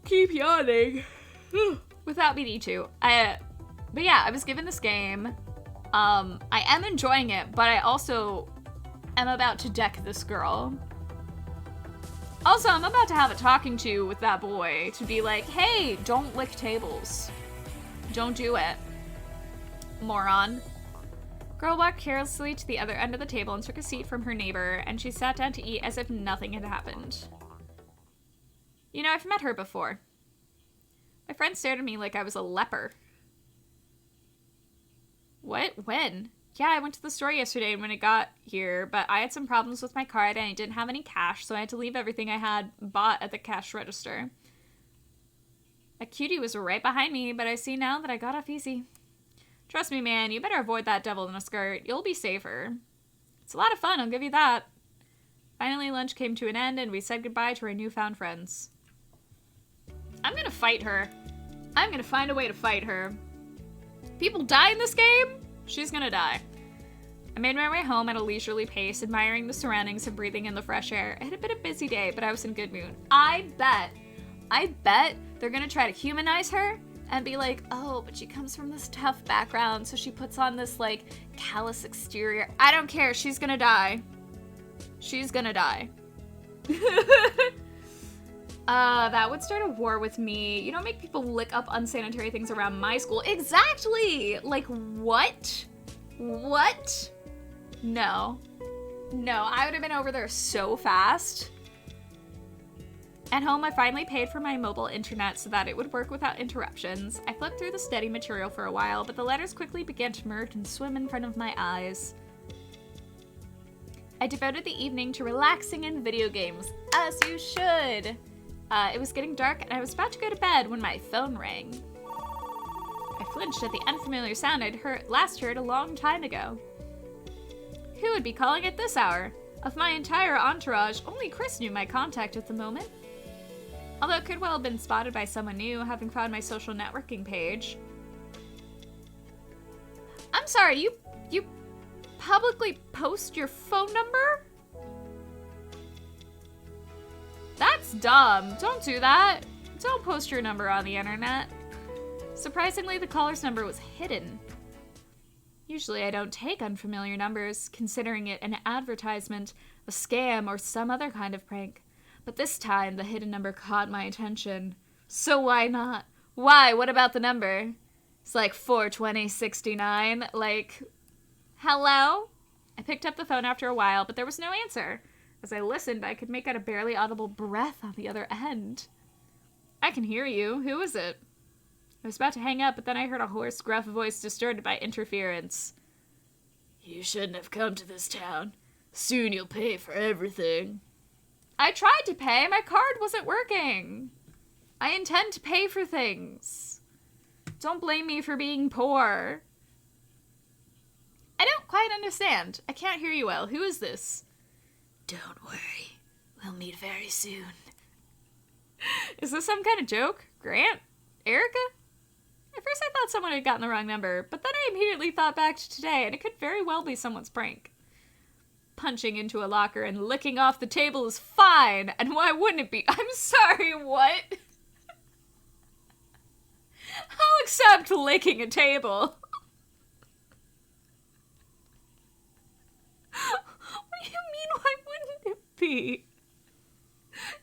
keep yawning without meaning to. But yeah, I was given this game. I am enjoying it, but I also am about to deck this girl. Also, I'm about to have a talking to with that boy to be like, hey, don't lick tables. Don't do it. Moron. Girl walked carelessly to the other end of the table and took a seat from her neighbor, and she sat down to eat as if nothing had happened. You know, I've met her before. My friend stared at me like I was a leper. What? When? Yeah, I went to the store yesterday when it got here, but I had some problems with my card and I didn't have any cash, so I had to leave everything I had bought at the cash register. That cutie was right behind me, but I see now that I got off easy. Trust me, man, you better avoid that devil in a skirt. You'll be safer. It's a lot of fun, I'll give you that. Finally, lunch came to an end and we said goodbye to our newfound friends. I'm gonna fight her. I'm gonna find a way to fight her. People die in this game? She's gonna die. I made my way home at a leisurely pace, admiring the surroundings and breathing in the fresh air. It had been a busy day, but I was in good mood. I bet they're gonna try to humanize her and be like, oh, but she comes from this tough background, so she puts on this, like, callous exterior. I don't care. She's gonna die. She's gonna die. That would start a war with me. You don't make people lick up unsanitary things around my school. Exactly! Like, what? What? No. No, I would have been over there so fast. At home, I finally paid for my mobile internet so that it would work without interruptions. I flipped through the study material for a while, but the letters quickly began to merge and swim in front of my eyes. I devoted the evening to relaxing in video games, as you should. It was getting dark and I was about to go to bed when my phone rang. I flinched at the unfamiliar sound I'd last heard a long time ago. Who would be calling at this hour? Of my entire entourage, only Chris knew my contact at the moment. Although it could well have been spotted by someone new, having found my social networking page. I'm sorry, you publicly post your phone number? That's dumb. Don't do that. Don't post your number on the internet. Surprisingly, the caller's number was hidden. Usually I don't take unfamiliar numbers, considering it an advertisement, a scam, or some other kind of prank. But this time, the hidden number caught my attention. So why not? Why? What about the number? It's like 42069, like, hello? I picked up the phone after a while, but there was no answer. As I listened, I could make out a barely audible breath on the other end. I can hear you. Who is it? I was about to hang up, but then I heard a hoarse, gruff voice distorted by interference. You shouldn't have come to this town. Soon you'll pay for everything. I tried to pay. My card wasn't working. I intend to pay for things. Don't blame me for being poor. I don't quite understand. I can't hear you well. Who is this? Don't worry. We'll meet very soon. Is this some kind of joke? Grant? Erica? At first I thought someone had gotten the wrong number, but then I immediately thought back to today, and it could very well be someone's prank. Punching into a locker and licking off the table is fine, and why wouldn't it be? I'm sorry, what? I'll accept licking a table. What do you mean, why wouldn't it be?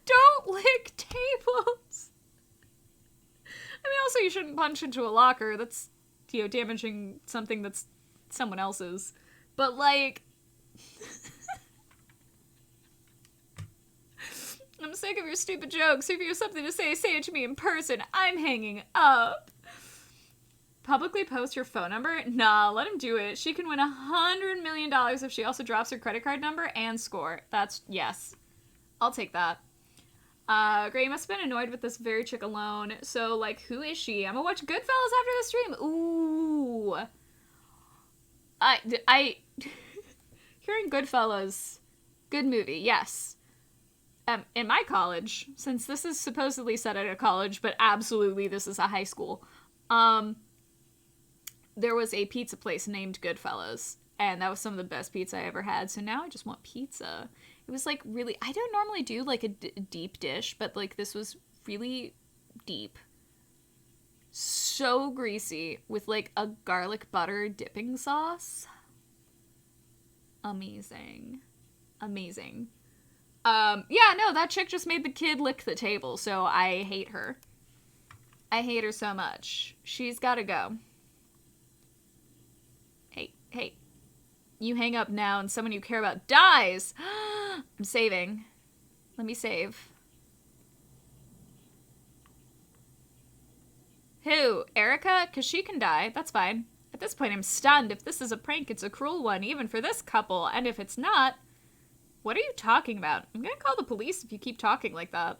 Don't lick tables. I mean, also, you shouldn't punch into a locker. That's, damaging something that's someone else's. But, like... I'm sick of your stupid jokes. If you have something to say it to me in person. I'm hanging up. Publicly post your phone number? Nah, let him do it. She can win $100 million if she also drops her credit card number and score. That's, yes. I'll take that. Gray must have been annoyed with this very chick alone. So, like, who is she? I'm gonna watch Goodfellas after the stream. Ooh. Hearing Goodfellas, good movie, yes. In my college, since this is supposedly set at a college, but absolutely this is a high school, there was a pizza place named Goodfellas, and that was some of the best pizza I ever had, so now I just want pizza. It was, like, really, I don't normally do, like, a deep dish, but, like, this was really deep. So greasy, with, like, a garlic butter dipping sauce. Amazing. Amazing. Yeah, no, that chick just made the kid lick the table, so I hate her. I hate her so much. She's gotta go. Hey. You hang up now and someone you care about dies! I'm saving. Let me save. Who? Erica? 'Cause she can die. That's fine. At this point, I'm stunned. If this is a prank, it's a cruel one, even for this couple. And if it's not... What are you talking about? I'm gonna call the police if you keep talking like that.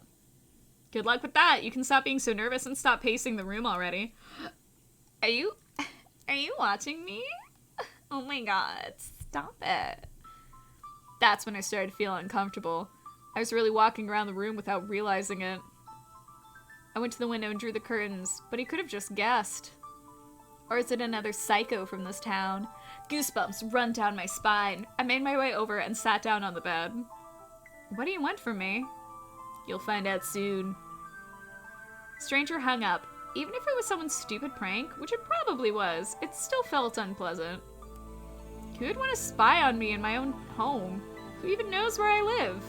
Good luck with that. You can stop being so nervous and stop pacing the room already. Are you watching me? Oh my god. Stop it. That's when I started to feel uncomfortable. I was really walking around the room without realizing it. I went to the window and drew the curtains, but he could have just guessed. Or is it another psycho from this town? Goosebumps run down my spine. I made my way over and sat down on the bed. What do you want from me? You'll find out soon. Stranger hung up. Even if it was someone's stupid prank, which it probably was, it still felt unpleasant. Who would want to spy on me in my own home? Who even knows where I live?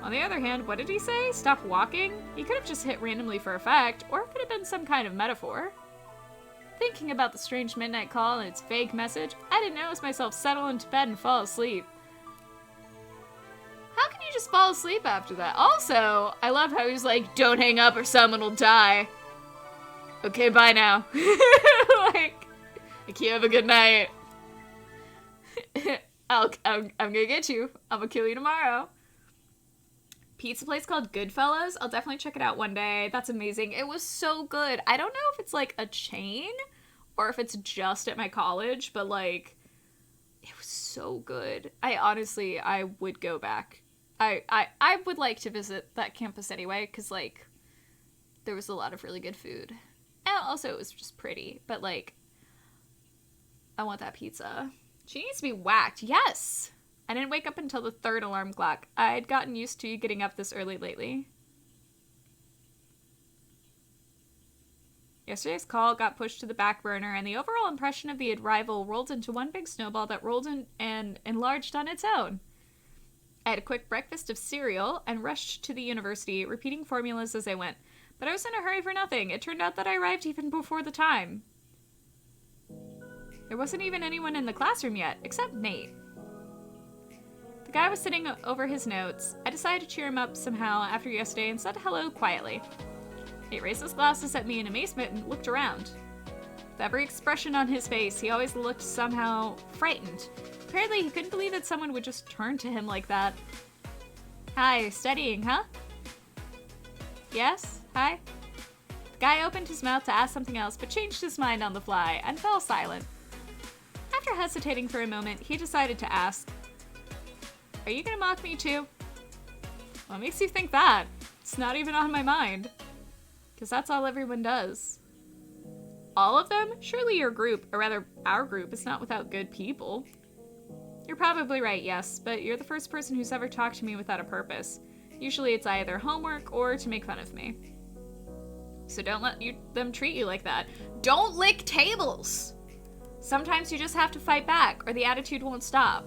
On the other hand, what did he say? Stop walking? He could have just hit randomly for effect, or it could have been some kind of metaphor. Thinking about the strange midnight call and its vague message, I didn't notice myself settle into bed and fall asleep. How can you just fall asleep after that. Also, I love how he's like, don't hang up or someone will die. Okay, bye now. Like, you have a good night. I'm gonna get you. I'm gonna kill you tomorrow. Pizza place called Goodfellas. I'll definitely check it out one day. That's amazing. It was so good. I don't know if it's like a chain or if it's just at my college, but like, it was so good. I would go back. I would like to visit that campus anyway, because like, there was a lot of really good food. And also it was just pretty, but like, I want that pizza. She needs to be whacked. Yes! I didn't wake up until the 3rd alarm clock. I'd gotten used to getting up this early lately. Yesterday's call got pushed to the back burner, and the overall impression of the arrival rolled into one big snowball that rolled in and enlarged on its own. I had a quick breakfast of cereal and rushed to the university, repeating formulas as I went. But I was in a hurry for nothing. It turned out that I arrived even before the time. There wasn't even anyone in the classroom yet, except Nate. The guy was sitting over his notes. I decided to cheer him up somehow after yesterday and said hello quietly. He raised his glasses at me in amazement and looked around. With every expression on his face, he always looked somehow frightened. Apparently, he couldn't believe that someone would just turn to him like that. Hi, studying, huh? Yes? Hi? The guy opened his mouth to ask something else, but changed his mind on the fly and fell silent. After hesitating for a moment, he decided to ask, "Are you gonna mock me too?" What makes you think that? It's not even on my mind. Because that's all everyone does. All of them? Surely your group, or rather our group, is not without good people. You're probably right, yes, but you're the first person who's ever talked to me without a purpose. Usually it's either homework or to make fun of me. So don't let them treat you like that. Don't lick tables! Sometimes you just have to fight back, or the attitude won't stop.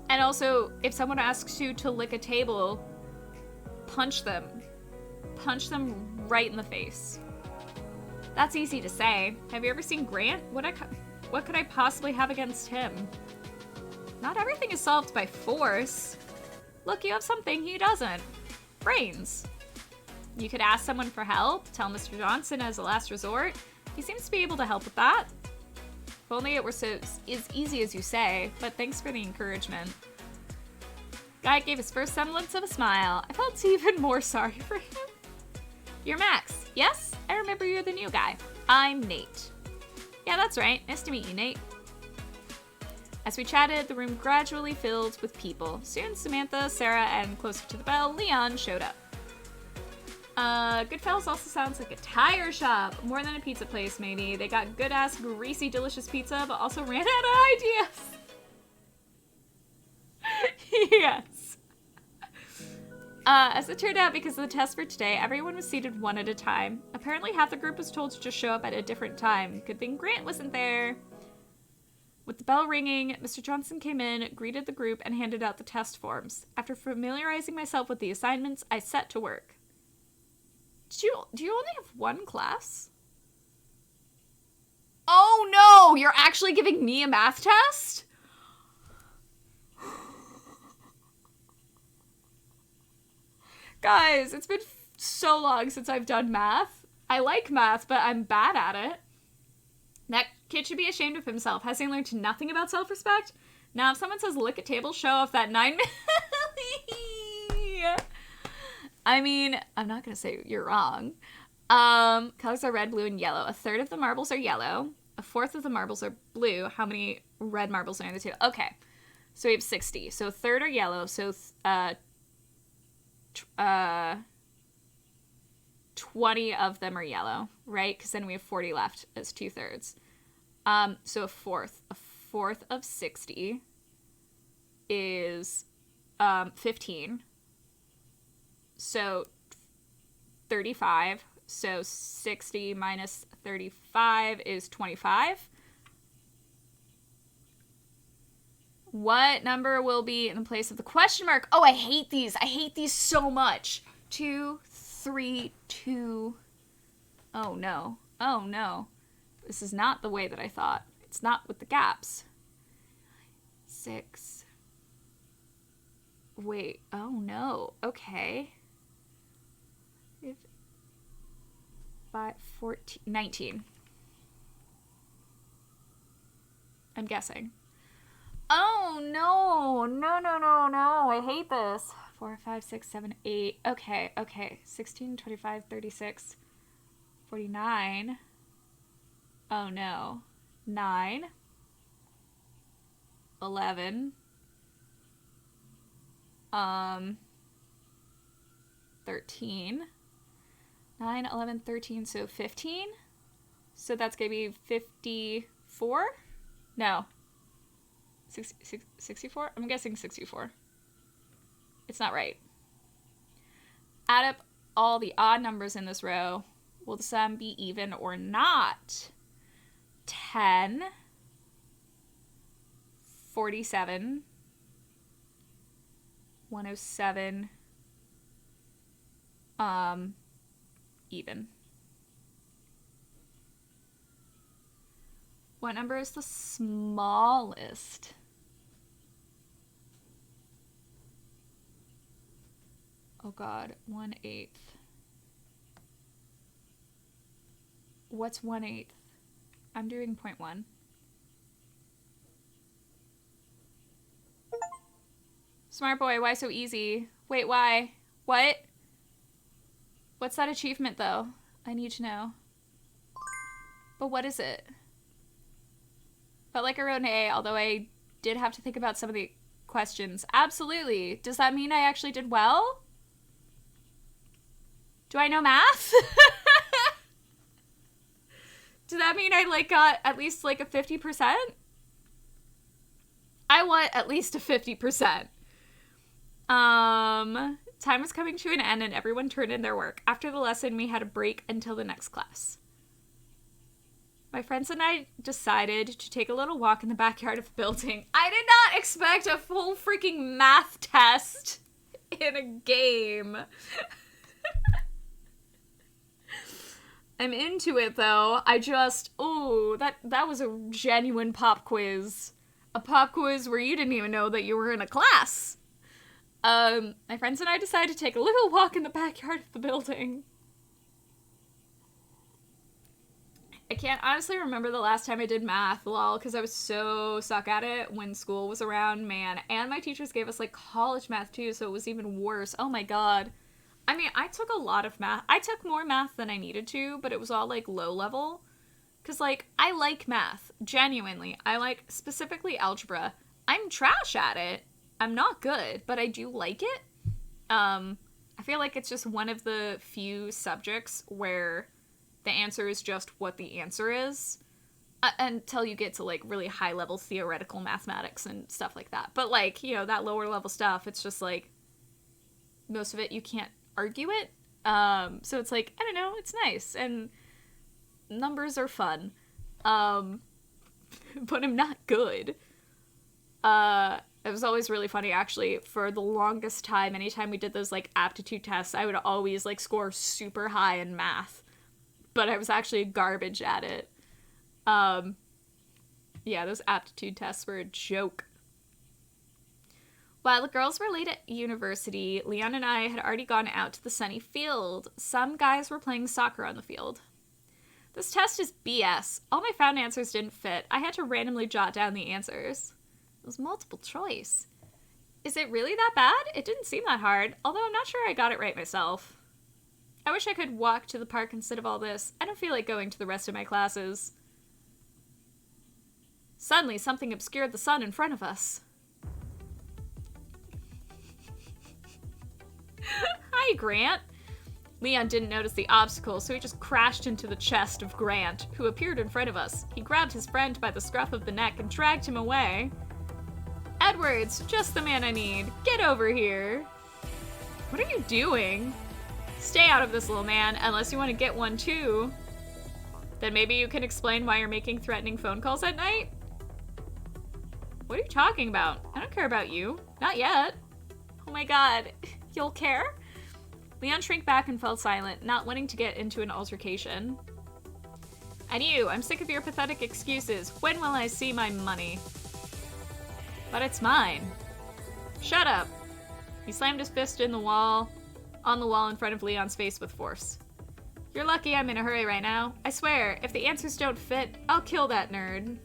And also, if someone asks you to lick a table, punch them. Punch them right in the face. That's easy to say. Have you ever seen Grant? What could I possibly have against him? Not everything is solved by force. Look, you have something he doesn't. Brains. You could ask someone for help, tell Mr. Johnson as a last resort. He seems to be able to help with that. If only it were so as easy as you say, but thanks for the encouragement. Guy gave his first semblance of a smile. I felt even more sorry for him. You're Max. Yes? I remember you're the new guy. I'm Nate. Yeah, that's right. Nice to meet you, Nate. As we chatted, the room gradually filled with people. Soon, Samantha, Sarah, and closer to the bell, Leon showed up. Goodfellas also sounds like a tire shop. More than a pizza place, maybe. They got good-ass, greasy, delicious pizza, but also ran out of ideas. Yes. As it turned out, because of the test for today, everyone was seated one at a time. Apparently half the group was told to just show up at a different time. Good thing Grant wasn't there. With the bell ringing, Mr. Johnson came in, greeted the group, and handed out the test forms. After familiarizing myself with the assignments, I set to work. Do you only have one class? Oh no! You're actually giving me a math test? Guys, it's been so long since I've done math. I like math, but I'm bad at it. That kid should be ashamed of himself. Has he learned nothing about self-respect? Now, if someone says lick a table, show off that 9 milli. I mean, I'm not gonna say you're wrong. Colors are red, blue, and yellow. A third of the marbles are yellow. A fourth of the marbles are blue. How many red marbles are in the table? Okay, so we have 60. So a third are yellow. So 20 of them are yellow, right? Because then we have 40 left as 2/3. So a fourth of 60 is 15. So 35. So 60 minus 35 is 25. What number will be in place of the question mark? Oh, I hate these. I hate these so much. 2, 3, 2. Oh, no. Oh, no. This is not the way that I thought. It's not with the gaps. 6. Wait, oh no. Okay. 5, 14, 19. I'm guessing. Oh no. No, no, no, no. I hate this. 4, 5, 6, 7, 8. Okay, okay. 16, 25, 36, 49. Oh no. 9. 11. 13. 9, 11, 13, so 15. So that's going to be 54? No. 64? I'm guessing 64. It's not right. Add up all the odd numbers in this row. Will the sum be even or not? 10, 47, 107, even. What number is the smallest? Oh god, 1/8. What's 1/8? I'm doing 0.1. Smart boy, why so easy? Wait, why? What? What's that achievement, though? I need to know. But what is it? Felt like I wrote an A, although I did have to think about some of the questions. Absolutely. Does that mean I actually did well? Do I know math? Does that mean I, like, got at least, like, a 50%? I want at least a 50%. Time was coming to an end and everyone turned in their work. After the lesson, we had a break until the next class. My friends and I decided to take a little walk in the backyard of the building. I did not expect a full freaking math test in a game. I'm into it, though. That was a genuine pop quiz. A pop quiz where you didn't even know that you were in a class. My friends and I decided to take a little walk in the backyard of the building. I can't honestly remember the last time I did math, lol, because I was so stuck at it when school was around, man. And my teachers gave us, like, college math, too, so it was even worse. Oh my god. I mean, I took a lot of math. I took more math than I needed to, but it was all, like, low level. Because, like, I like math. Genuinely. I like, specifically, algebra. I'm trash at it. I'm not good, but I do like it. I feel like it's just one of the few subjects where the answer is just what the answer is. Until you get to, like, really high-level theoretical mathematics and stuff like that. But, like, you know, that lower-level stuff, it's just, like, most of it, you can't argue it. So it's like, I don't know, it's nice. And numbers are fun. But I'm not good. It was always really funny, actually. For the longest time, anytime we did those, like, aptitude tests, I would always, like, score super high in math. But I was actually garbage at it. Yeah, those aptitude tests were a joke. While the girls were late at university, Leon and I had already gone out to the sunny field. Some guys were playing soccer on the field. This test is BS. All my found answers didn't fit. I had to randomly jot down the answers. It was multiple choice. Is it really that bad? It didn't seem that hard, although I'm not sure I got it right myself. I wish I could walk to the park instead of all this. I don't feel like going to the rest of my classes. Suddenly, something obscured the sun in front of us. Hi, Grant. Leon didn't notice the obstacle, so he just crashed into the chest of Grant, who appeared in front of us. He grabbed his friend by the scruff of the neck and dragged him away. Edwards, just the man I need. Get over here. What are you doing? Stay out of this, little man, unless you want to get one too. Then maybe you can explain why you're making threatening phone calls at night? What are you talking about? I don't care about you. Not yet. Oh my god. You'll care? Leon shrank back and fell silent, not wanting to get into an altercation. And you, I'm sick of your pathetic excuses. When will I see my money? But it's mine. Shut up. He slammed his fist on the wall in front of Leon's face with force. You're lucky I'm in a hurry right now. I swear, if the answers don't fit, I'll kill that nerd.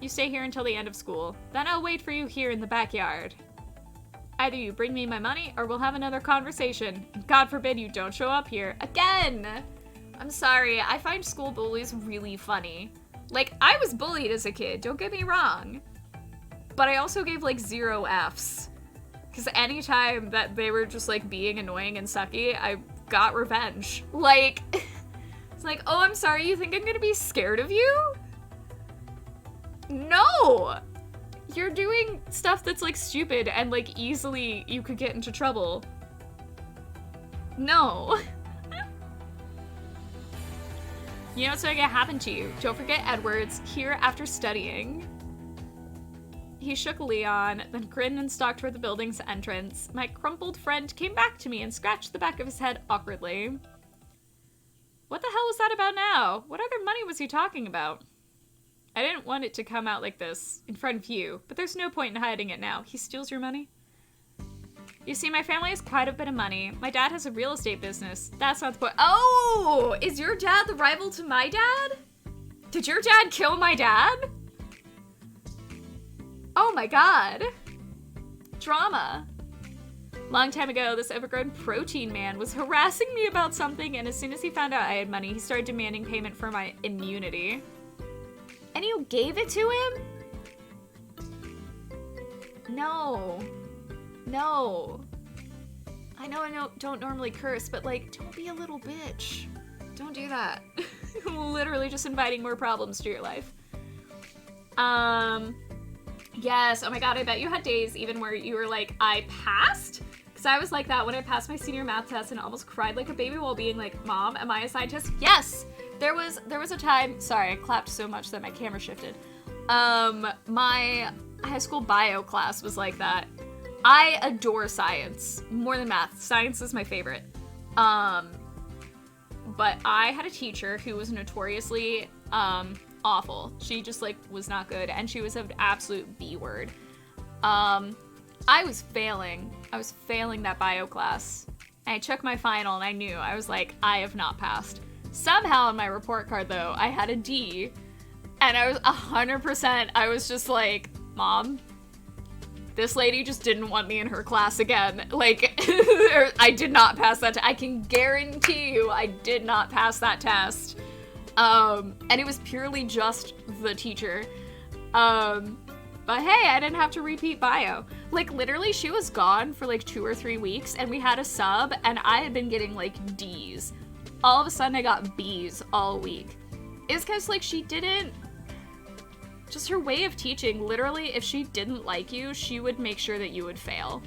You stay here until the end of school. Then I'll wait for you here in the backyard. Either you bring me my money, or we'll have another conversation. God forbid you don't show up here. Again! I'm sorry, I find school bullies really funny. Like, I was bullied as a kid, don't get me wrong. But I also gave, like, 0 Fs. Because anytime that they were just, like, being annoying and sucky, I got revenge. Like, it's like, oh, I'm sorry, you think I'm gonna be scared of you? No! You're doing stuff that's, like, stupid and, like, easily you could get into trouble. No. You know what's gonna happen to you. Don't forget Edwards, here after studying. He shook Leon, then grinned and stalked toward the building's entrance. My crumpled friend came back to me and scratched the back of his head awkwardly. What the hell was that about now? What other money was he talking about? I didn't want it to come out like this, in front of you, but there's no point in hiding it now. He steals your money? You see, my family has quite a bit of money. My dad has a real estate business. That's not the point. Oh! Is your dad the rival to my dad? Did your dad kill my dad? Oh my god. Drama. Long time ago, this overgrown protein man was harassing me about something, and as soon as he found out I had money, he started demanding payment for my immunity. And you gave it to him? No. No. I know I don't normally curse, but, like, don't be a little bitch. Don't do that. Literally just inviting more problems to your life. Yes, oh my god, I bet you had days even where you were like, I passed? Because I was like that when I passed my senior math test and almost cried like a baby while being like, Mom, am I a scientist? Yes! There was a time, sorry, I clapped so much that my camera shifted. My high school bio class was like that. I adore science, more than math. Science is my favorite. But I had a teacher who was notoriously, awful. She just, like, was not good, and she was an absolute B word. I was failing that bio class. And I took my final, and I knew. I was like, I have not passed. Somehow on my report card, though, I had a D, and I was 100%, I was just like, Mom, this lady just didn't want me in her class again. Like, I did not pass that I can guarantee you I did not pass that test. And it was purely just the teacher. But hey, I didn't have to repeat bio. Like, literally, she was gone for like 2 or 3 weeks, and we had a sub, and I had been getting like D's. All of a sudden, I got B's all week. It's because, like, she didn't... Just her way of teaching, literally, if she didn't like you, she would make sure that you would fail.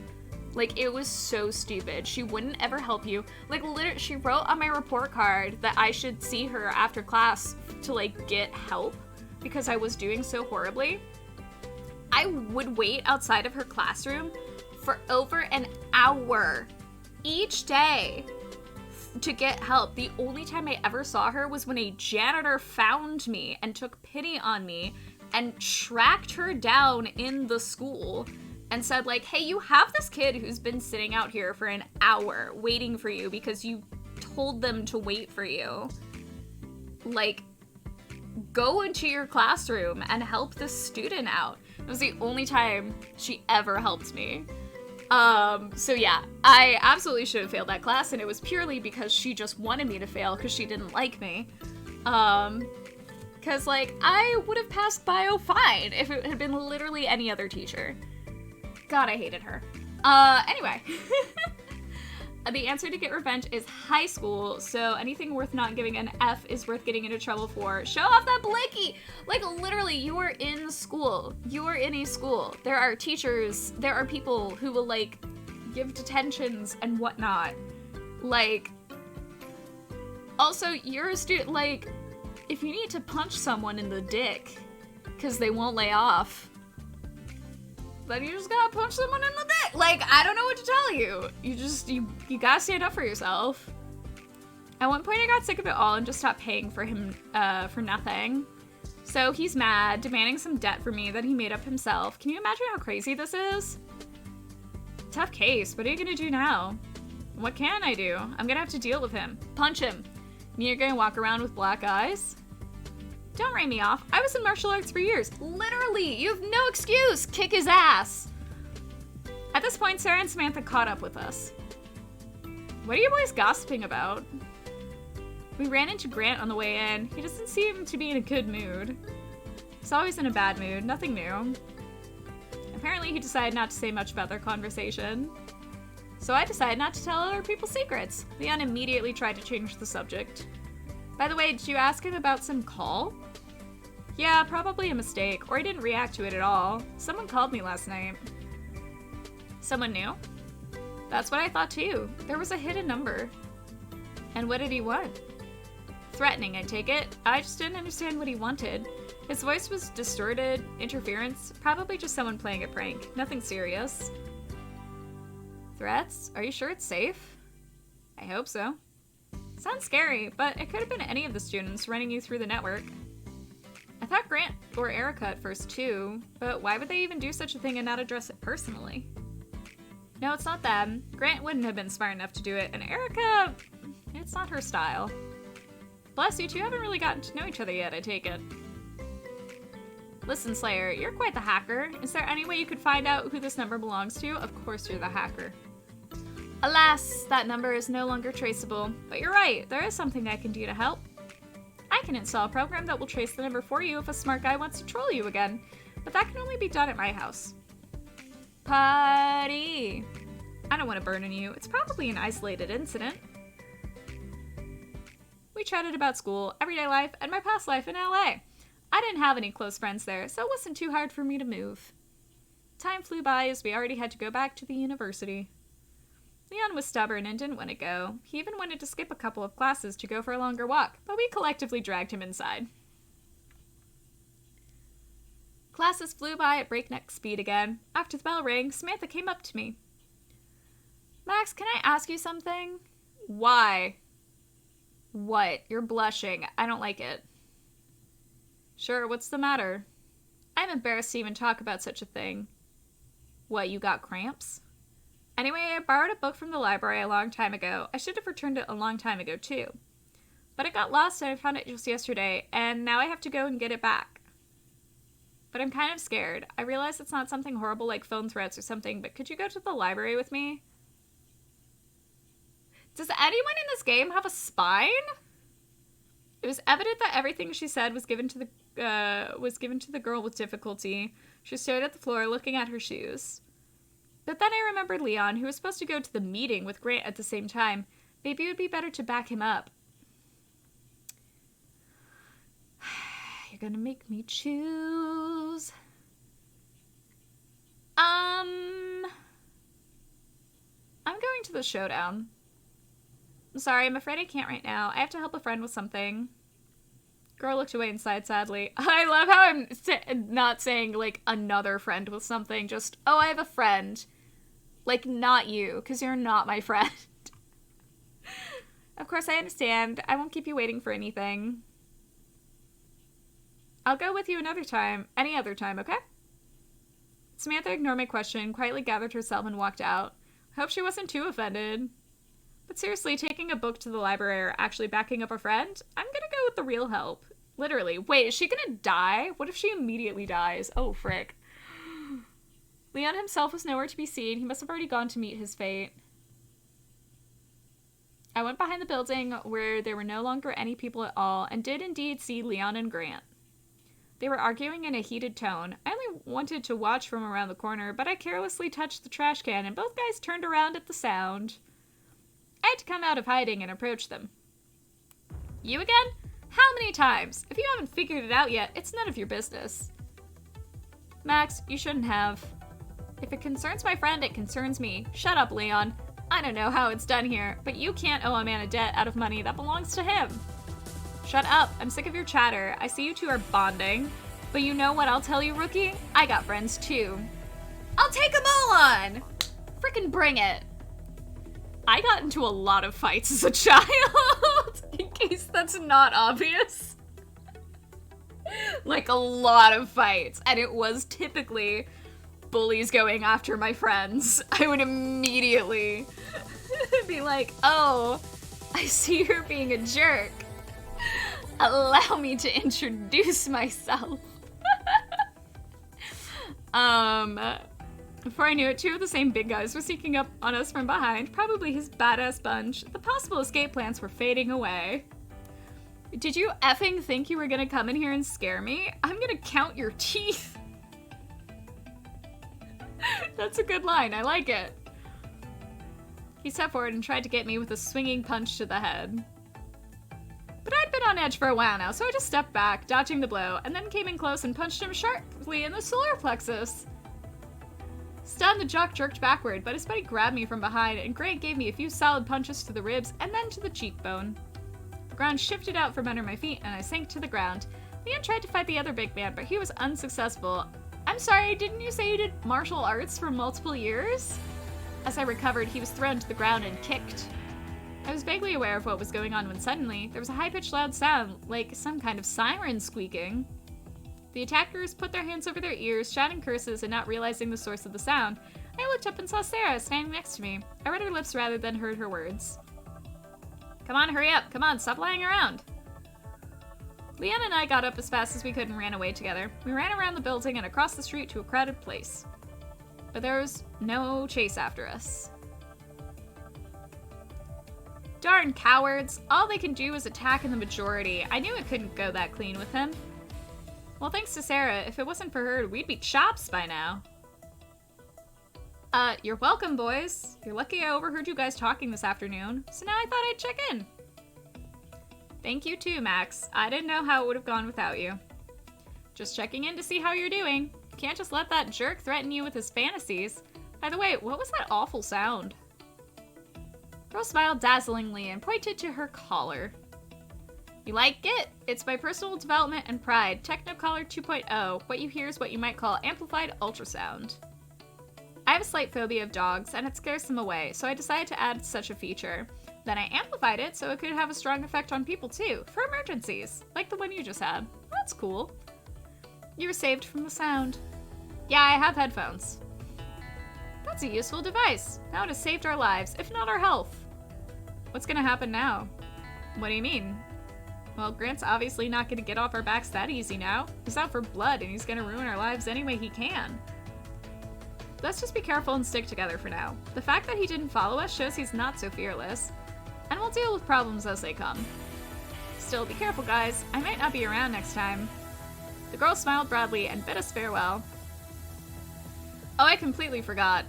Like, it was so stupid. She wouldn't ever help you. Like, literally, she wrote on my report card that I should see her after class to, like, get help because I was doing so horribly. I would wait outside of her classroom for over an hour each day to get help. The only time I ever saw her was when a janitor found me and took pity on me and tracked her down in the school and said, like, hey, you have this kid who's been sitting out here for an hour waiting for you because you told them to wait for you. Like, go into your classroom and help this student out. It was the only time she ever helped me. So yeah, I absolutely should have failed that class, and it was purely because she just wanted me to fail because she didn't like me. Because, like, I would have passed bio fine if it had been literally any other teacher. God, I hated her. Anyway. The answer to get revenge is high school, so anything worth not giving an F is worth getting into trouble for. Show off that blicky! Like, literally, you are in school. You are in a school. There are teachers, there are people who will, like, give detentions and whatnot. Like, also, you're a student, like, if you need to punch someone in the dick because they won't lay off, then you just gotta punch someone in the dick. Like, I don't know what to tell you. You gotta stand up for yourself. At one point, I got sick of it all and just stopped paying for him for nothing. So he's mad, demanding some debt from me that he made up himself. Can you imagine how crazy this is? Tough case. What are you gonna do now? What can I do? I'm gonna have to deal with him. Punch him. And you're gonna walk around with black eyes? Don't write me off. I was in martial arts for years. Literally, you have no excuse. Kick his ass. At this point, Sarah and Samantha caught up with us. What are you boys gossiping about? We ran into Grant on the way in. He doesn't seem to be in a good mood. He's always in a bad mood. Nothing new. Apparently, he decided not to say much about their conversation. So I decided not to tell other people's secrets. Leon immediately tried to change the subject. By the way, did you ask him about some call? Yeah, probably a mistake, or he didn't react to it at all. Someone called me last night. Someone new? That's what I thought too. There was a hidden number. And what did he want? Threatening, I take it. I just didn't understand what he wanted. His voice was distorted, interference, probably just someone playing a prank. Nothing serious. Threats? Are you sure it's safe? I hope so. Sounds scary, but it could have been any of the students running you through the network. I thought Grant or Erica at first too, but why would they even do such a thing and not address it personally? No, it's not them. Grant wouldn't have been smart enough to do it, and Erica, it's not her style. Bless you two haven't really gotten to know each other yet, I take it. Listen, Slayer, you're quite the hacker. Is there any way you could find out who this number belongs to? Of course you're the hacker. Alas, that number is no longer traceable. But you're right, there is something I can do to help. I can install a program that will trace the number for you if a smart guy wants to troll you again. But that can only be done at my house. Putty! I don't want to burden you. It's probably an isolated incident. We chatted about school, everyday life, and my past life in LA. I didn't have any close friends there, so it wasn't too hard for me to move. Time flew by as we already had to go back to the university. Leon was stubborn and didn't want to go. He even wanted to skip a couple of classes to go for a longer walk, but we collectively dragged him inside. Classes flew by at breakneck speed again. After the bell rang, Samantha came up to me. Max, can I ask you something? Why? What? You're blushing. I don't like it. Sure, what's the matter? I'm embarrassed to even talk about such a thing. What, you got cramps? Anyway, I borrowed a book from the library a long time ago. I should have returned it a long time ago, too. But it got lost and I found it just yesterday, and now I have to go and get it back. But I'm kind of scared. I realize it's not something horrible like phone threats or something, but could you go to the library with me? Does anyone in this game have a spine? It was evident that everything she said was given to the girl with difficulty. She stared at the floor, looking at her shoes. But then I remembered Leon, who was supposed to go to the meeting with Grant at the same time. Maybe it would be better to back him up. You're gonna make me choose. I'm going to the showdown. I'm sorry, I'm afraid I can't right now. I have to help a friend with something. Girl looked away and sighed sadly. I love how I'm not saying, like, another friend with something. Just, oh, I have a friend. Like, not you, because you're not my friend. Of course, I understand. I won't keep you waiting for anything. I'll go with you another time. Any other time, okay? Samantha ignored my question, quietly gathered herself, and walked out. I hope she wasn't too offended. But seriously, taking a book to the library or actually backing up a friend? I'm gonna go with the real help. Literally. Wait, is she gonna die? What if she immediately dies? Oh, frick. Leon himself was nowhere to be seen. He must have already gone to meet his fate. I went behind the building where there were no longer any people at all and did indeed see Leon and Grant. They were arguing in a heated tone. I only wanted to watch from around the corner, but I carelessly touched the trash can and both guys turned around at the sound. I had to come out of hiding and approach them. You again? How many times? If you haven't figured it out yet, it's none of your business. Max, you shouldn't have. If it concerns my friend, it concerns me. Shut up, Leon. I don't know how it's done here, but you can't owe a man a debt out of money that belongs to him. Shut up. I'm sick of your chatter. I see you two are bonding. But you know what I'll tell you, rookie? I got friends too. I'll take them all on! Frickin' bring it. I got into a lot of fights as a child, in case that's not obvious. Like, a lot of fights. And it was typically bullies going after my friends, I would immediately be like, oh, I see you're being a jerk. Allow me to introduce myself. Before I knew it, two of the same big guys were sneaking up on us from behind, probably his badass bunch. The possible escape plans were fading away. Did you effing think you were gonna come in here and scare me? I'm gonna count your teeth. That's a good line, I like it. He stepped forward and tried to get me with a swinging punch to the head. But I'd been on edge for a while now, so I just stepped back, dodging the blow, and then came in close and punched him sharply in the solar plexus. Stunned, the jock jerked backward, but his buddy grabbed me from behind, and Grant gave me a few solid punches to the ribs and then to the cheekbone. The ground shifted out from under my feet, and I sank to the ground. Leon tried to fight the other big man, but he was unsuccessful. I'm sorry, didn't you say you did martial arts for multiple years? As I recovered, he was thrown to the ground and kicked. I was vaguely aware of what was going on when suddenly, there was a high-pitched loud sound, like some kind of siren squeaking. The attackers put their hands over their ears, shouting curses and not realizing the source of the sound. I looked up and saw Sarah standing next to me. I read her lips rather than heard her words. Come on, hurry up. Come on, stop lying around. Leanna and I got up as fast as we could and ran away together. We ran around the building and across the street to a crowded place. But there was no chase after us. Darn cowards. All they can do is attack in the majority. I knew it couldn't go that clean with him. Well, thanks to Sarah. If it wasn't for her, we'd be chops by now. You're welcome, boys. You're lucky I overheard you guys talking this afternoon, so now I thought I'd check in. Thank you too, Max. I didn't know how it would have gone without you. Just checking in to see how you're doing. Can't just let that jerk threaten you with his fantasies. By the way, what was that awful sound? Girl smiled dazzlingly and pointed to her collar. You like it? It's my personal development and pride, Technocollar 2.0. What you hear is what you might call amplified ultrasound. I have a slight phobia of dogs, and it scares them away, so I decided to add such a feature. Then I amplified it so it could have a strong effect on people too, for emergencies, like the one you just had. That's cool. You were saved from the sound. Yeah, I have headphones. That's a useful device. Now it has saved our lives, if not our health. What's gonna happen now? What do you mean? Well, Grant's obviously not gonna get off our backs that easy now. He's out for blood and he's gonna ruin our lives any way he can. Let's just be careful and stick together for now. The fact that he didn't follow us shows he's not so fearless. And we'll deal with problems as they come. Still, be careful, guys. I might not be around next time. The girl smiled broadly and bid us farewell. Oh, I completely forgot.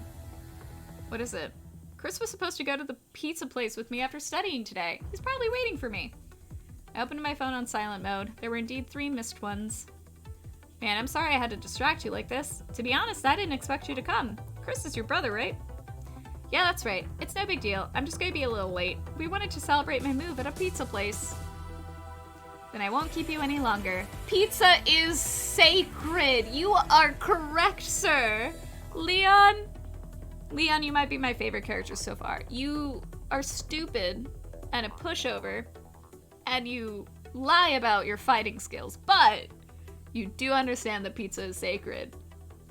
What is it? Chris was supposed to go to the pizza place with me after studying today. He's probably waiting for me. I opened my phone on silent mode. There were indeed 3 missed ones. Man, I'm sorry I had to distract you like this. To be honest, I didn't expect you to come. Chris is your brother, right? Yeah, that's right. It's no big deal. I'm just gonna be a little late. We wanted to celebrate my move at a pizza place. Then I won't keep you any longer. Pizza is sacred. You are correct, sir. Leon, you might be my favorite character so far. You are stupid and a pushover, and you lie about your fighting skills, but you do understand that pizza is sacred,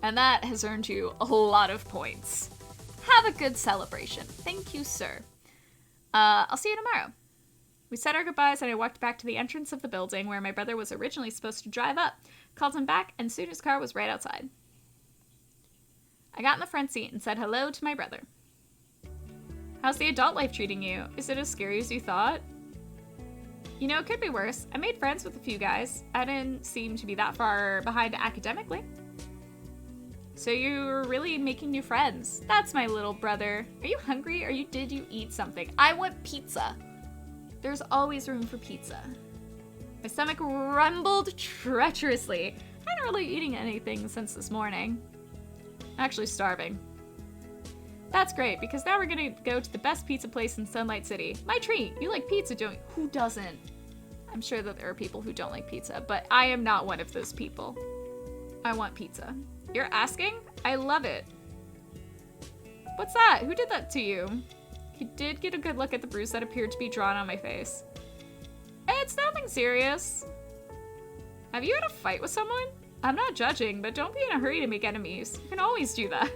and that has earned you a lot of points. Have a good celebration. Thank you, sir. I'll see you tomorrow. We said our goodbyes and I walked back to the entrance of the building where my brother was originally supposed to drive up, called him back, and soon his car was right outside. I got in the front seat and said hello to my brother. How's the adult life treating you? Is it as scary as you thought? You know, it could be worse. I made friends with a few guys. I didn't seem to be that far behind academically. So you're really making new friends. That's my little brother. Are you hungry or did you eat something? I want pizza. There's always room for pizza. My stomach rumbled treacherously. I hadn't really eaten anything since this morning. Actually starving. That's great, because now we're gonna go to the best pizza place in Sunlight City. My treat! You like pizza, don't you? Who doesn't? I'm sure that there are people who don't like pizza, but I am not one of those people. I want pizza. You're asking? I love it. What's that? Who did that to you? He did get a good look at the bruise that appeared to be drawn on my face. It's nothing serious. Have you had a fight with someone? I'm not judging, but don't be in a hurry to make enemies. You can always do that.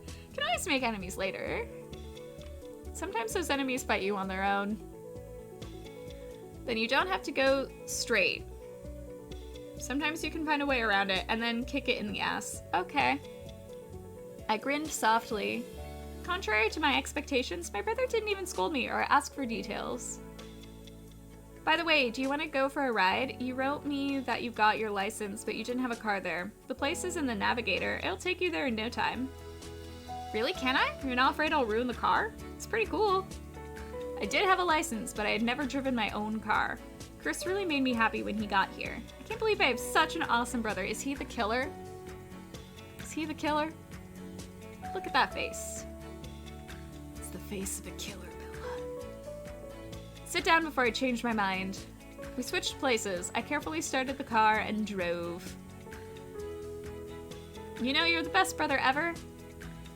You can always make enemies later. Sometimes those enemies fight you on their own. Then you don't have to go straight. Sometimes you can find a way around it and then kick it in the ass. Okay. I grinned softly. Contrary to my expectations, my brother didn't even scold me or ask for details. By the way, do you want to go for a ride? You wrote me that you got your license, but you didn't have a car there. The place is in the Navigator. It'll take you there in no time. Really? Can I? You're not afraid I'll ruin the car? It's pretty cool. I did have a license, but I had never driven my own car. Chris really made me happy when he got here. I can't believe I have such an awesome brother. Is he the killer? Is he the killer? Look at that face. It's the face of a killer, Bella. Sit down before I change my mind. We switched places. I carefully started the car and drove. You know, you're the best brother ever.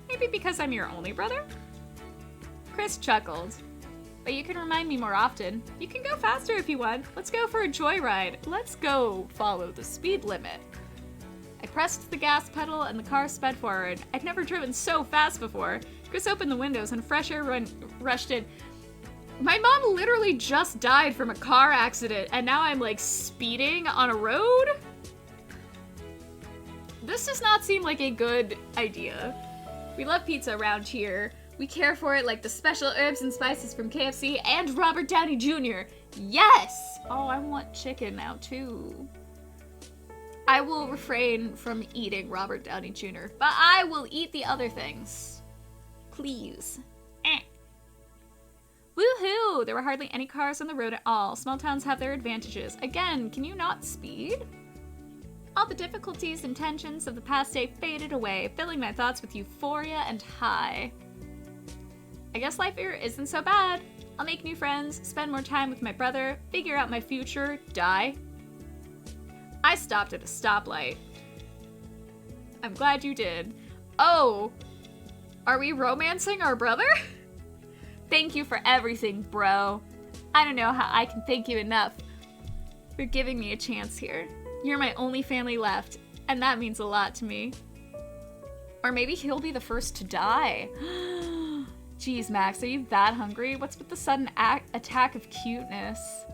Maybe because I'm your only brother? Chris chuckled. But you can remind me more often. You can go faster if you want. Let's go for a joyride. Let's go follow the speed limit. I pressed the gas pedal and the car sped forward. I'd never driven so fast before. Chris opened the windows and fresh air rushed in. My mom literally just died from a car accident and now I'm like speeding on a road? This does not seem like a good idea. We love pizza around here. We care for it like the special herbs and spices from KFC and Robert Downey Jr. Yes! Oh, I want chicken now too. I will refrain from eating Robert Downey Jr., but I will eat the other things. Please. Woohoo! There were hardly any cars on the road at all. Small towns have their advantages. Again, can you not speed? All the difficulties and tensions of the past day faded away, filling my thoughts with euphoria and high. I guess life here isn't so bad. I'll make new friends, spend more time with my brother, figure out my future, die. I stopped at a stoplight. I'm glad you did. Oh, are we romancing our brother? Thank you for everything, bro. I don't know how I can thank you enough for giving me a chance here. You're my only family left, and that means a lot to me. Or maybe he'll be the first to die. Jeez, Max, are you that hungry? What's with the sudden attack of cuteness?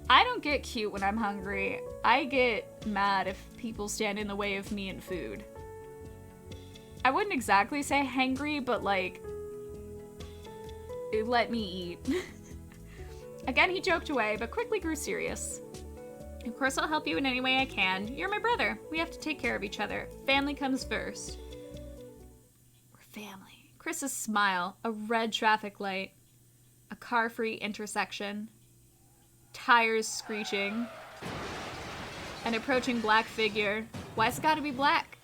I don't get cute when I'm hungry. I get mad if people stand in the way of me and food. I wouldn't exactly say hangry, but like, let me eat. Again, he joked away, but quickly grew serious. Of course, I'll help you in any way I can. You're my brother. We have to take care of each other. Family comes first. We're family. Chris's smile, a red traffic light, a car-free intersection, tires screeching, an approaching black figure. Why's it gotta be black?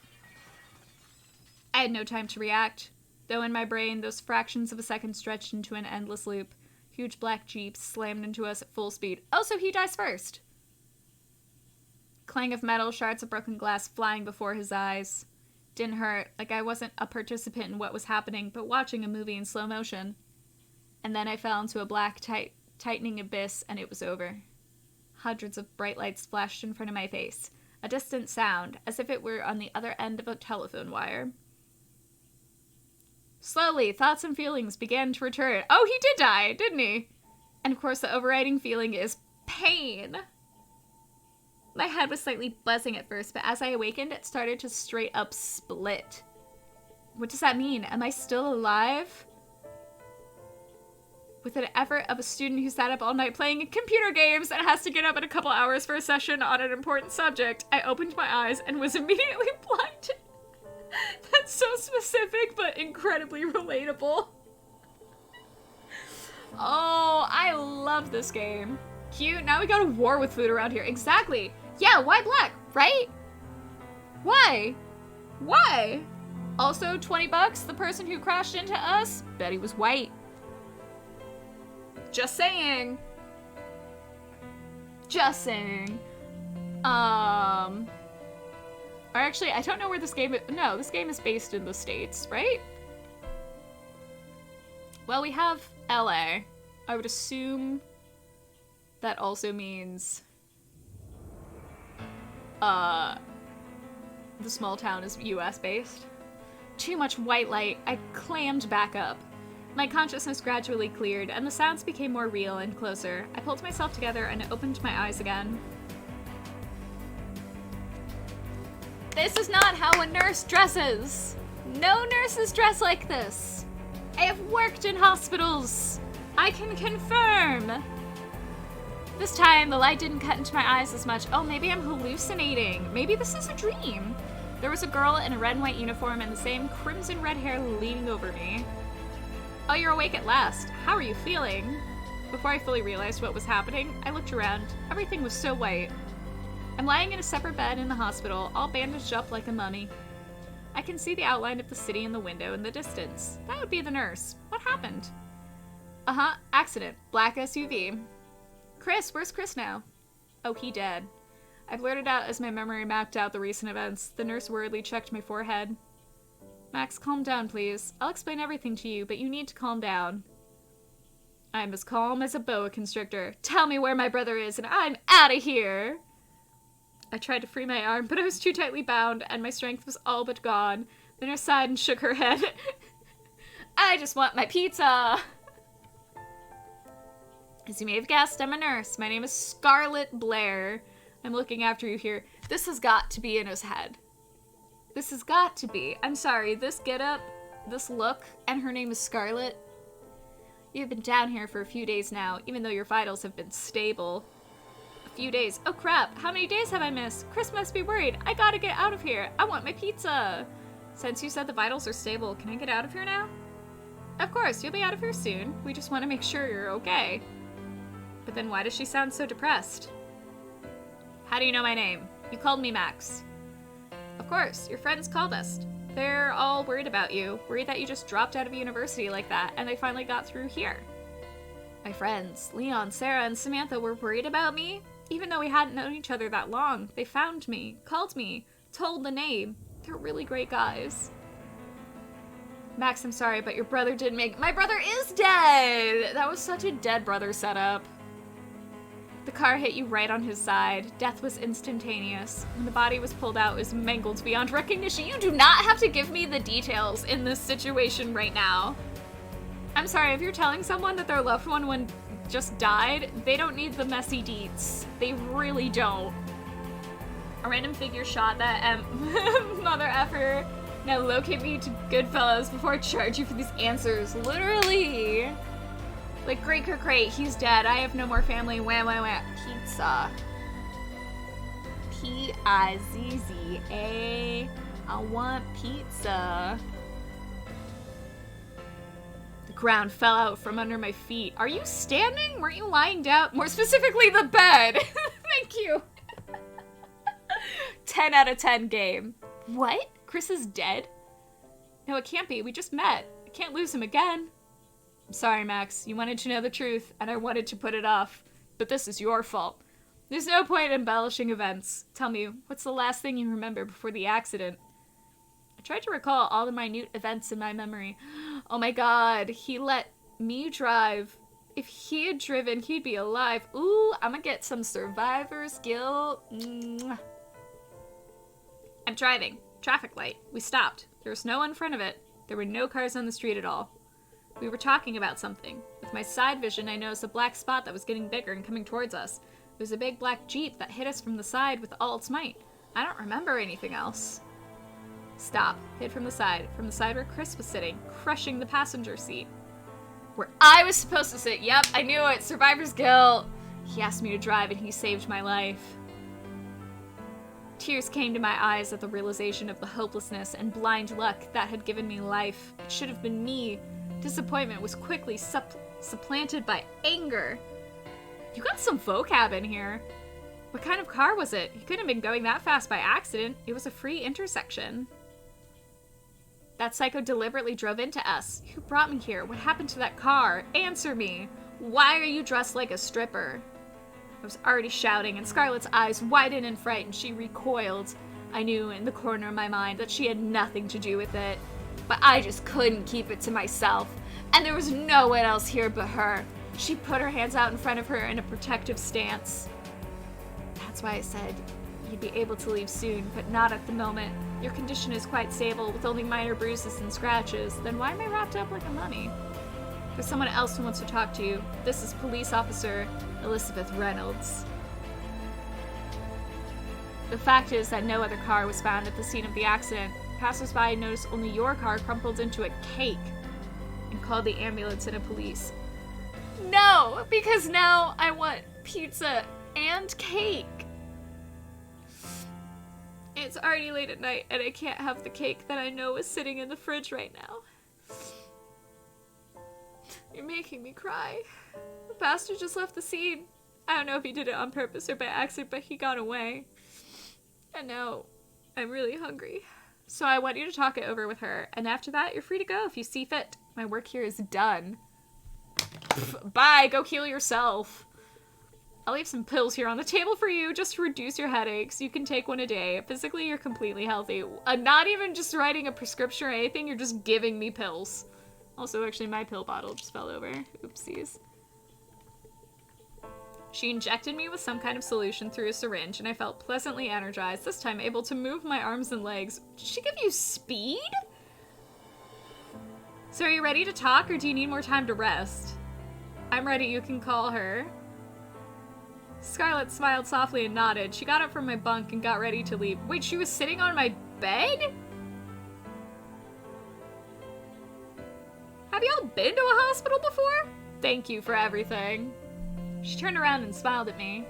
I had no time to react, though in my brain those fractions of a second stretched into an endless loop. Huge black jeeps slammed into us at full speed. Oh, so he dies first! Clang of metal, shards of broken glass flying before his eyes. Didn't hurt, like I wasn't a participant in what was happening, but watching a movie in slow motion. And then I fell into a black, tightening abyss, and it was over. Hundreds of bright lights flashed in front of my face. A distant sound, as if it were on the other end of a telephone wire. Slowly, thoughts and feelings began to return. Oh, he did die, didn't he? And of course, the overriding feeling is pain. My head was slightly buzzing at first, but as I awakened, it started to straight up split. What does that mean? Am I still alive? With an effort of a student who sat up all night playing computer games and has to get up in a couple hours for a session on an important subject, I opened my eyes and was immediately blinded. That's so specific, but incredibly relatable. Oh, I love this game. Cute. Now we go to war with food around here. Exactly. Yeah, why black, right? Why? Why? Also, $20, the person who crashed into us, bet he was white. Just saying. Just saying. Or actually, I don't know where this game is. No, this game is based in the States, right? Well, we have LA. I would assume that also means the small town is US based. Too much white light, I clammed back up. My consciousness gradually cleared, and the sounds became more real and closer. I pulled myself together and opened my eyes again. This is not how a nurse dresses! No nurses dress like this! I have worked in hospitals! I can confirm! This time, the light didn't cut into my eyes as much. Oh, maybe I'm hallucinating. Maybe this is a dream. There was a girl in a red and white uniform and the same crimson red hair leaning over me. Oh, you're awake at last. How are you feeling? Before I fully realized what was happening, I looked around. Everything was so white. I'm lying in a separate bed in the hospital, all bandaged up like a mummy. I can see the outline of the city in the window in the distance. That would be the nurse. What happened? Uh-huh, accident. Black SUV. Chris, where's Chris now? Oh, he dead. I blurted out as my memory mapped out the recent events. The nurse worriedly checked my forehead. Max, calm down, please. I'll explain everything to you, but you need to calm down. I'm as calm as a boa constrictor. Tell me where my brother is, and I'm out of here! I tried to free my arm, but I was too tightly bound, and my strength was all but gone. The nurse sighed and shook her head. I just want my pizza! As you may have guessed, I'm a nurse. My name is Scarlet Blair. I'm looking after you here. This has got to be in his head. This has got to be. I'm sorry, this getup, this look, and her name is Scarlet. You've been down here for a few days now, even though your vitals have been stable. A few days. Oh crap, how many days have I missed? Chris must be worried. I gotta get out of here. I want my pizza. Since you said the vitals are stable, can I get out of here now? Of course, you'll be out of here soon. We just want to make sure you're okay. But then why does she sound so depressed? How do you know my name? You called me Max. Of course, your friends called us. They're all worried about you, worried that you just dropped out of university like that, and they finally got through here. My friends, Leon, Sarah, and Samantha were worried about me. Even though we hadn't known each other that long, they found me, called me, told the name. They're really great guys. Max, I'm sorry, but your brother didn't make— My brother is dead! That was such a dead brother setup. The car hit you right on his side. Death was instantaneous. When the body was pulled out, it was mangled beyond recognition. You do not have to give me the details in this situation right now. I'm sorry, if you're telling someone that their loved one just died, they don't need the messy deets. They really don't. A random figure shot that mother effer. Now locate me to Goodfellas before I charge you for these answers. Literally. Like, great, he's dead. I have no more family. Wham, wham, wham. Pizza. P-I-Z-Z-A. I want pizza. The ground fell out from under my feet. Are you standing? Weren't you lying down? More specifically, the bed. Thank you. 10 out of 10 game. What? Chris is dead? No, it can't be. We just met. I can't lose him again. I'm sorry, Max. You wanted to know the truth, and I wanted to put it off. But this is your fault. There's no point in embellishing events. Tell me, what's the last thing you remember before the accident? I tried to recall all the minute events in my memory. Oh my god, he let me drive. If he had driven, he'd be alive. Ooh, I'm gonna get some survivor's guilt. Mwah. I'm driving. Traffic light. We stopped. There was no one in front of it. There were no cars on the street at all. We were talking about something. With my side vision, I noticed a black spot that was getting bigger and coming towards us. It was a big black Jeep that hit us from the side with all its might. I don't remember anything else. Stop. Hit from the side where Chris was sitting, crushing the passenger seat. Where I was supposed to sit. Yep, I knew it. Survivor's guilt. He asked me to drive and he saved my life. Tears came to my eyes at the realization of the hopelessness and blind luck that had given me life. It should have been me. Disappointment was quickly supplanted by anger. You got some vocab in here. What kind of car was it? He couldn't have been going that fast by accident. It was a free intersection. That psycho deliberately drove into us. Who brought me here? What happened to that car? Answer me. Why are you dressed like a stripper? I was already shouting, and Scarlett's eyes widened in fright, and she recoiled. I knew in the corner of my mind that she had nothing to do with it. But I just couldn't keep it to myself, and there was no one else here but her. She put her hands out in front of her in a protective stance. That's why I said, you'd be able to leave soon, but not at the moment. Your condition is quite stable, with only minor bruises and scratches. Then why am I wrapped up like a mummy? There's someone else who wants to talk to you. This is Police Officer Elizabeth Reynolds. The fact is that no other car was found at the scene of the accident. Passers-by noticed only your car crumpled into a cake and called the ambulance and police. No, because now I want pizza and cake. It's already late at night and I can't have the cake that I know is sitting in the fridge right now. You're making me cry. The bastard just left the scene. I don't know if he did it on purpose or by accident, but he got away. And now I'm really hungry. So I want you to talk it over with her, and after that, you're free to go if you see fit. My work here is done. Bye, go heal yourself. I'll leave some pills here on the table for you just to reduce your headaches. You can take one a day. Physically, you're completely healthy. Not even just writing a prescription or anything, you're just giving me pills. Also, actually, my pill bottle just fell over. Oopsies. She injected me with some kind of solution through a syringe, and I felt pleasantly energized, this time able to move my arms and legs. Did she give you speed? So are you ready to talk, or do you need more time to rest? I'm ready, you can call her. Scarlett smiled softly and nodded. She got up from my bunk and got ready to leave. Wait, she was sitting on my bed? Have y'all been to a hospital before? Thank you for everything. She turned around and smiled at me.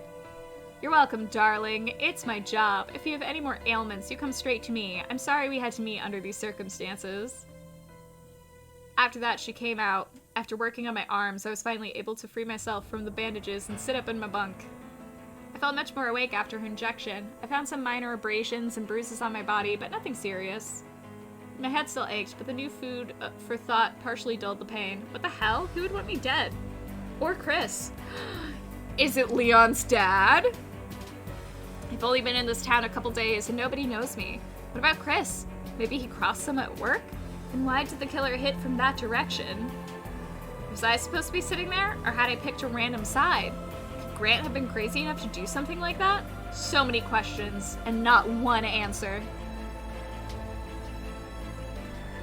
You're welcome, darling. It's my job. If you have any more ailments, you come straight to me. I'm sorry we had to meet under these circumstances. After that, she came out. After working on my arms, I was finally able to free myself from the bandages and sit up in my bunk. I felt much more awake after her injection. I found some minor abrasions and bruises on my body, but nothing serious. My head still ached, but the new food for thought partially dulled the pain. What the hell? Who would want me dead? Or Chris? Is it Leon's dad? I've only been in this town a couple days and nobody knows me. What about Chris? Maybe he crossed them at work? And why did the killer hit from that direction? Was I supposed to be sitting there, or had I picked a random side? Could Grant have been crazy enough to do something like that? So many questions, and not one answer.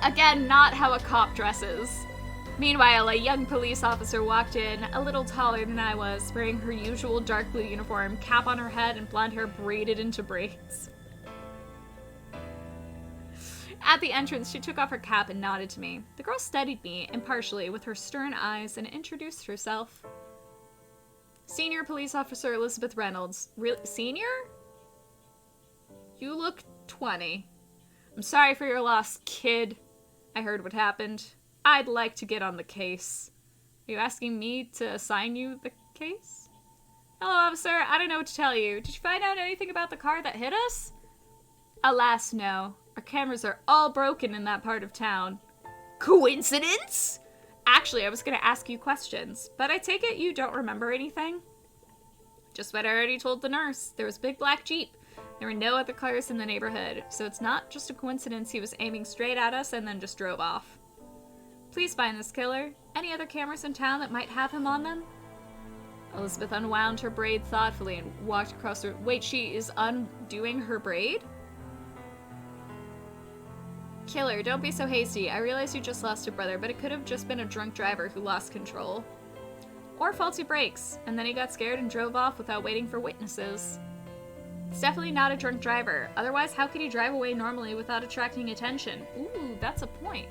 Again, not how a cop dresses. Meanwhile, a young police officer walked in, a little taller than I was, wearing her usual dark blue uniform, cap on her head, and blonde hair braided into braids. At the entrance, she took off her cap and nodded to me. The girl studied me impartially with her stern eyes and introduced herself. Senior Police Officer Elizabeth Reynolds. Senior? You look 20. I'm sorry for your loss, kid. I heard what happened. I'd like to get on the case. Are you asking me to assign you the case? Hello, officer. I don't know what to tell you. Did you find out anything about the car that hit us? Alas, no. Our cameras are all broken in that part of town. Coincidence? Actually, I was going to ask you questions, but I take it you don't remember anything? Just what I already told the nurse. There was a big black Jeep. There were no other cars in the neighborhood, so it's not just a coincidence he was aiming straight at us and then just drove off. Please find this killer. Any other cameras in town that might have him on them? Elizabeth unwound her braid thoughtfully and walked across the... Wait, she is undoing her braid? Killer, don't be so hasty. I realize you just lost a brother, but it could have just been a drunk driver who lost control. Or faulty brakes, and then he got scared and drove off without waiting for witnesses. It's definitely not a drunk driver. Otherwise, how could he drive away normally without attracting attention? Ooh, that's a point.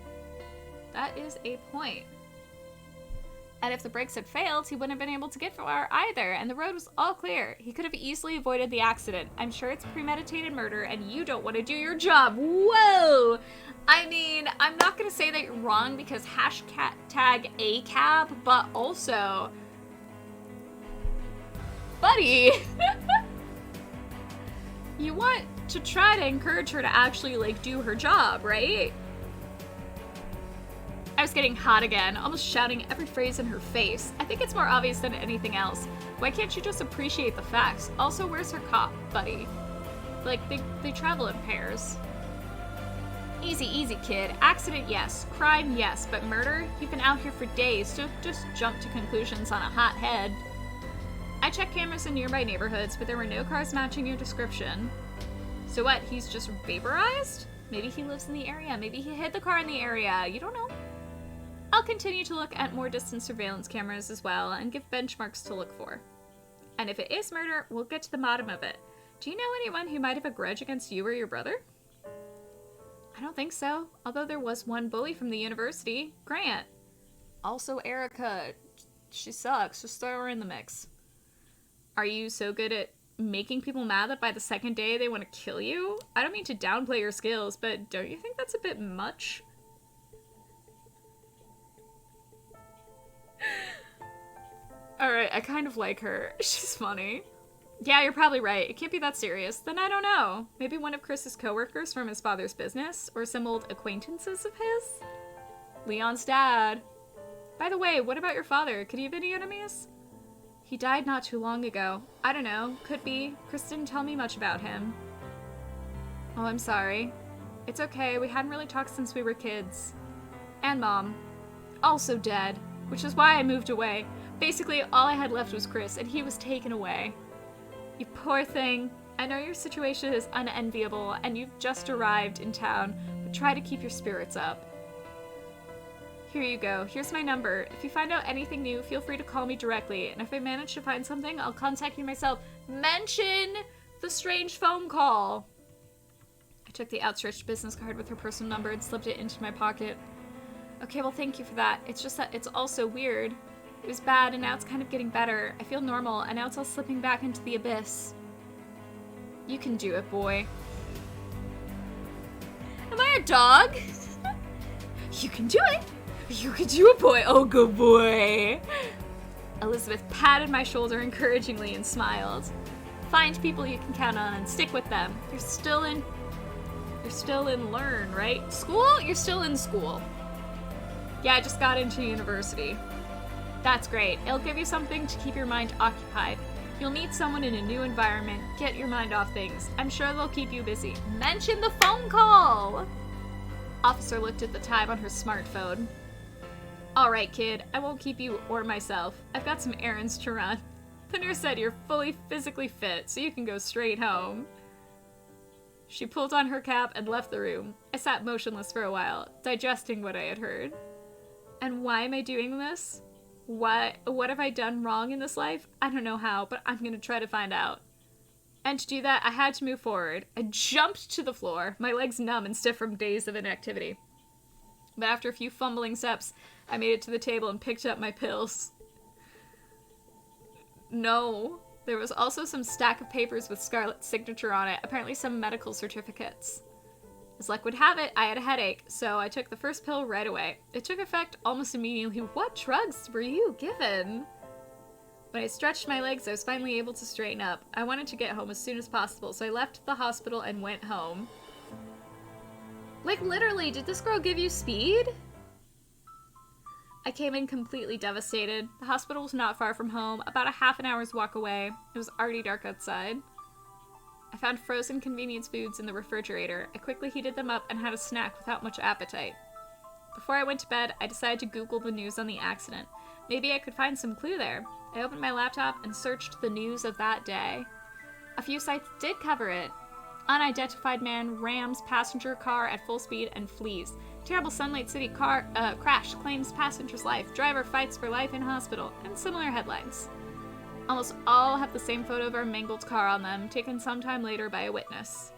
That is a point. And if the brakes had failed, he wouldn't have been able to get far either, and the road was all clear. He could have easily avoided the accident. I'm sure it's premeditated murder, and you don't want to do your job. Whoa! I mean, I'm not going to say that you're wrong because hashtag ACAB, but also... Buddy! You want to try to encourage her to actually, like, do her job, right? I was getting hot again, almost shouting every phrase in her face. I think it's more obvious than anything else. Why can't you just appreciate the facts? Also, where's her cop, buddy? Like, they travel in pairs. Easy, easy, kid. Accident, yes. Crime, yes. But murder? You've been out here for days, so just jump to conclusions on a hot head. I checked cameras in nearby neighborhoods, but there were no cars matching your description. So what, he's just vaporized? Maybe he lives in the area. Maybe he hid the car in the area. You don't know. I'll continue to look at more distant surveillance cameras as well and give benchmarks to look for. And if it is murder, we'll get to the bottom of it. Do you know anyone who might have a grudge against you or your brother? I don't think so, although there was one bully from the university, Grant. Also Erica. She sucks. Just throw her in the mix. Are you so good at making people mad that by the second day they want to kill you? I don't mean to downplay your skills, but don't you think that's a bit much? Alright, I kind of like her. She's funny. Yeah, you're probably right. It can't be that serious. Then I don't know. Maybe one of Chris's coworkers from his father's business, or some old acquaintances of his? Leon's dad. By the way, what about your father? Could he have any enemies? He died not too long ago. I don't know. Could be. Chris didn't tell me much about him. Oh, I'm sorry. It's okay. We hadn't really talked since we were kids. And Mom. Also dead. Which is why I moved away. Basically, all I had left was Chris, and he was taken away. You poor thing. I know your situation is unenviable, and you've just arrived in town, but try to keep your spirits up. Here you go. Here's my number. If you find out anything new, feel free to call me directly, and if I manage to find something, I'll contact you myself. Mention the strange phone call. I took the outstretched business card with her personal number and slipped it into my pocket. Okay, well, thank you for that. It's just that it's also weird. It was bad, and now it's kind of getting better. I feel normal, and now it's all slipping back into the abyss. You can do it, boy. Am I a dog? You can do it. You can do it, boy. Oh, good boy. Elizabeth patted my shoulder encouragingly and smiled. Find people you can count on and stick with them. You're still in learn, right? School? You're still in school. Yeah, I just got into university. That's great. It'll give you something to keep your mind occupied. You'll meet someone in a new environment, get your mind off things. I'm sure they'll keep you busy. Mention the phone call! Officer looked at the time on her smartphone. Alright, kid. I won't keep you or myself. I've got some errands to run. The nurse said you're fully physically fit, so you can go straight home. She pulled on her cap and left the room. I sat motionless for a while, digesting what I had heard. And why am I doing this? What have I done wrong in this life? I don't know how, but I'm gonna try to find out. And to do that, I had to move forward. I jumped to the floor, my legs numb and stiff from days of inactivity. But after a few fumbling steps, I made it to the table and picked up my pills. No. There was also some stack of papers with Scarlett's signature on it, apparently some medical certificates. As luck would have it, I had a headache, so I took the first pill right away. It took effect almost immediately. What drugs were you given? When I stretched my legs, I was finally able to straighten up. I wanted to get home as soon as possible, so I left the hospital and went home. Like, literally, did this girl give you speed? I came in completely devastated. The hospital was not far from home, about a half an hour's walk away. It was already dark outside. I found frozen convenience foods in the refrigerator. I quickly heated them up and had a snack without much appetite. Before I went to bed, I decided to Google the news on the accident. Maybe I could find some clue there. I opened my laptop and searched the news of that day. A few sites did cover it. Unidentified man rams passenger car at full speed and flees. Terrible Sunlight City car crash claims passenger's life. Driver fights for life in hospital. And similar headlines. Almost all have the same photo of our mangled car on them, taken sometime later by a witness.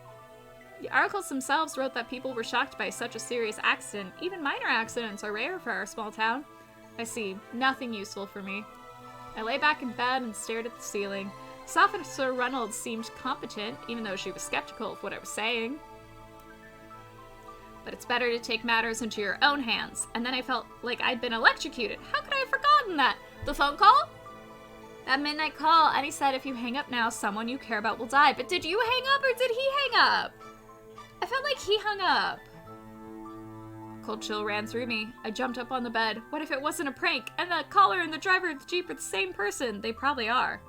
The articles themselves wrote that people were shocked by such a serious accident. Even minor accidents are rare for our small town. I see. Nothing useful for me. I lay back in bed and stared at the ceiling. Officer Reynolds seemed competent, even though she was skeptical of what I was saying. But it's better to take matters into your own hands. And then I felt like I'd been electrocuted. How could I have forgotten that? The phone call? That midnight call, and he said if you hang up now, someone you care about will die. But did you hang up or did he hang up? I felt like he hung up. Cold chill ran through me. I jumped up on the bed. What if it wasn't a prank? And the caller and the driver of the Jeep are the same person? They probably are.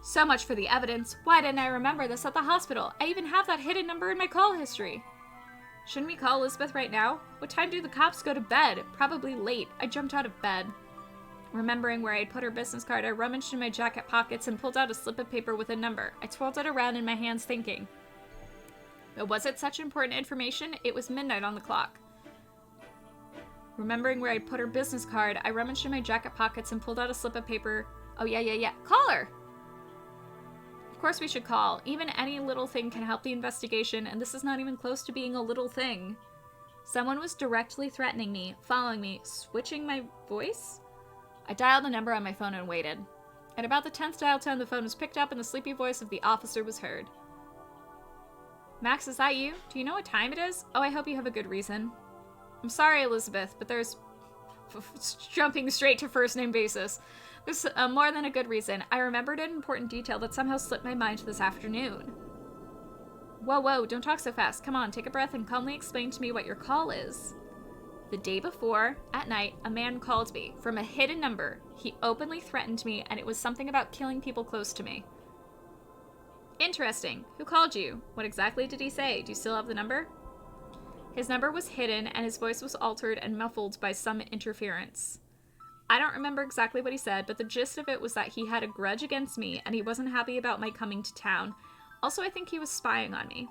So much for the evidence. Why didn't I remember this at the hospital? I even have that hidden number in my call history. Shouldn't we call Elizabeth right now? What time do the cops go to bed? Probably late. I jumped out of bed. Remembering where I'd put her business card, I rummaged in my jacket pockets and pulled out a slip of paper with a number. I twirled it around in my hands, thinking. But was it such important information? It was midnight on the clock. Remembering where I'd put her business card, I rummaged in my jacket pockets and pulled out a slip of paper. Oh, yeah. Call her! Of course we should call. Even any little thing can help the investigation, and this is not even close to being a little thing. Someone was directly threatening me, following me, switching my voice? I dialed the number on my phone and waited. At about the 10th dial tone, the phone was picked up and the sleepy voice of the officer was heard. Max, is that you? Do you know what time it is? Oh, I hope you have a good reason. I'm sorry, Elizabeth, but there's... jumping straight to first name basis. There's more than a good reason. I remembered an important detail that somehow slipped my mind this afternoon. Whoa, don't talk so fast. Come on, take a breath and calmly explain to me what your call is. The day before, at night, a man called me from a hidden number. He openly threatened me, and it was something about killing people close to me. Interesting. Who called you? What exactly did he say? Do you still have the number? His number was hidden, and his voice was altered and muffled by some interference. I don't remember exactly what he said, but the gist of it was that he had a grudge against me, and he wasn't happy about my coming to town. Also, I think he was spying on me.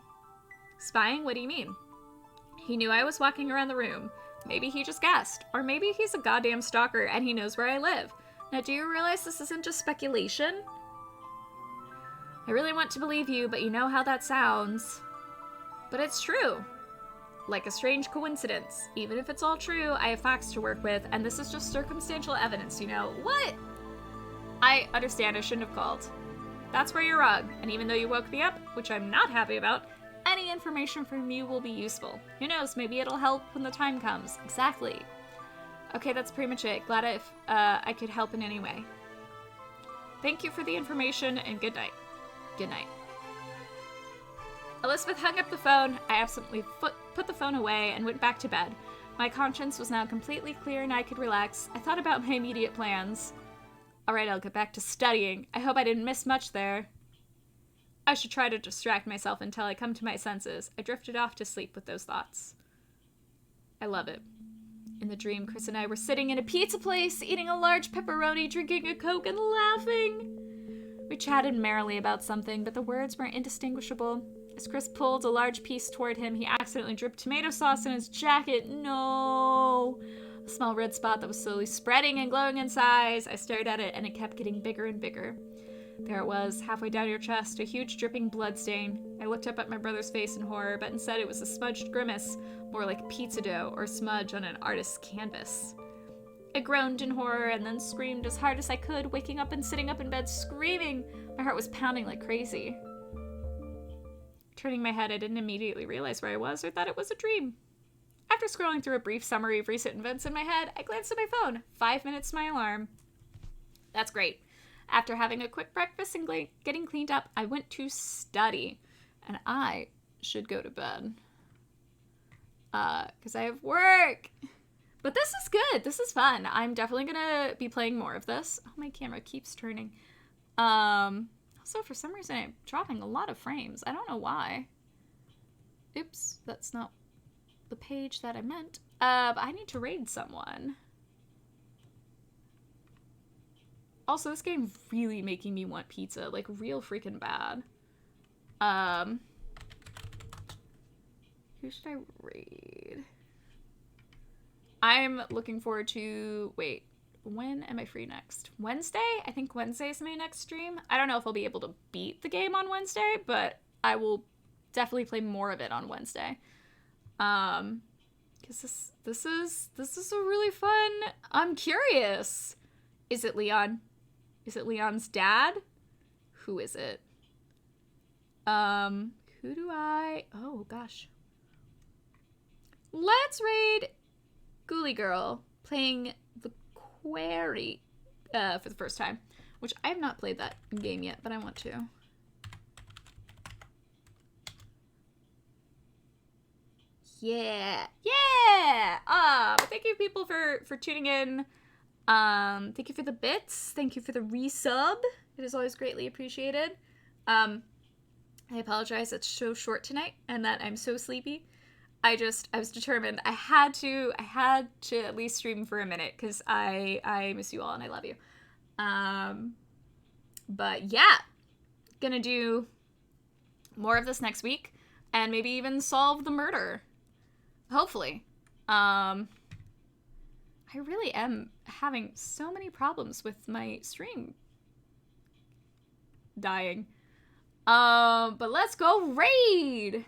Spying? What do you mean? He knew I was walking around the room. Maybe he just guessed. Or maybe he's a goddamn stalker and he knows where I live. Now, do you realize this isn't just speculation? I really want to believe you, but you know how that sounds. But it's true. Like a strange coincidence. Even if it's all true, I have facts to work with, and this is just circumstantial evidence, you know? What? I understand I shouldn't have called. That's where you're wrong, and even though you woke me up, which I'm not happy about, any information from you will be useful. Who knows, maybe it'll help when the time comes. Exactly. Okay, that's pretty much it. Glad if I could help in any way. Thank you for the information, and good night. Good night. Elizabeth hung up the phone. I absently put the phone away and went back to bed. My conscience was now completely clear and I could relax. I thought about my immediate plans. Alright, I'll get back to studying. I hope I didn't miss much there. I should try to distract myself until I come to my senses. I drifted off to sleep with those thoughts. I love it. In the dream, Chris and I were sitting in a pizza place, eating a large pepperoni, drinking a Coke, and laughing. We chatted merrily about something, but the words were indistinguishable. As Chris pulled a large piece toward him, he accidentally dripped tomato sauce in his jacket. No! A small red spot that was slowly spreading and glowing in size. I stared at it, and it kept getting bigger and bigger. There it was, halfway down your chest, a huge dripping blood stain. I looked up at my brother's face in horror, but instead it was a smudged grimace, more like pizza dough or smudge on an artist's canvas. I groaned in horror and then screamed as hard as I could, waking up and sitting up in bed screaming. My heart was pounding like crazy. Turning my head, I didn't immediately realize where I was or thought it was a dream. After scrolling through a brief summary of recent events in my head, I glanced at my phone. 5 minutes to my alarm. That's great. After having a quick breakfast and getting cleaned up, I went to study. And I should go to bed. Because I have work. But this is good. This is fun. I'm definitely going to be playing more of this. Oh, my camera keeps turning. Also, for some reason, I'm dropping a lot of frames. I don't know why. Oops, that's not the page that I meant. But I need to raid someone. Also, this game really making me want pizza. Like, real freaking bad. Who should I raid? I'm looking forward to... Wait. When am I free next? Wednesday? I think Wednesday is my next stream. I don't know if I'll be able to beat the game on Wednesday, but I will definitely play more of it on Wednesday. Because this is a really fun... I'm curious. Is it Leon? Is it Leon's dad? Who is it? Who do I... Oh, gosh. Let's raid Ghoulie Girl, playing the Quarry for the first time, which I have not played that game yet, but I want to. Yeah. But thank you people for tuning in. Thank you for the bits. Thank you for the resub. It is always greatly appreciated. I apologize it's so short tonight and that I'm so sleepy. I was determined. I had to at least stream for a minute because I miss you all and I love you. But yeah, gonna do more of this next week and maybe even solve the murder. Hopefully. I really am having so many problems with my stream dying. But let's go raid!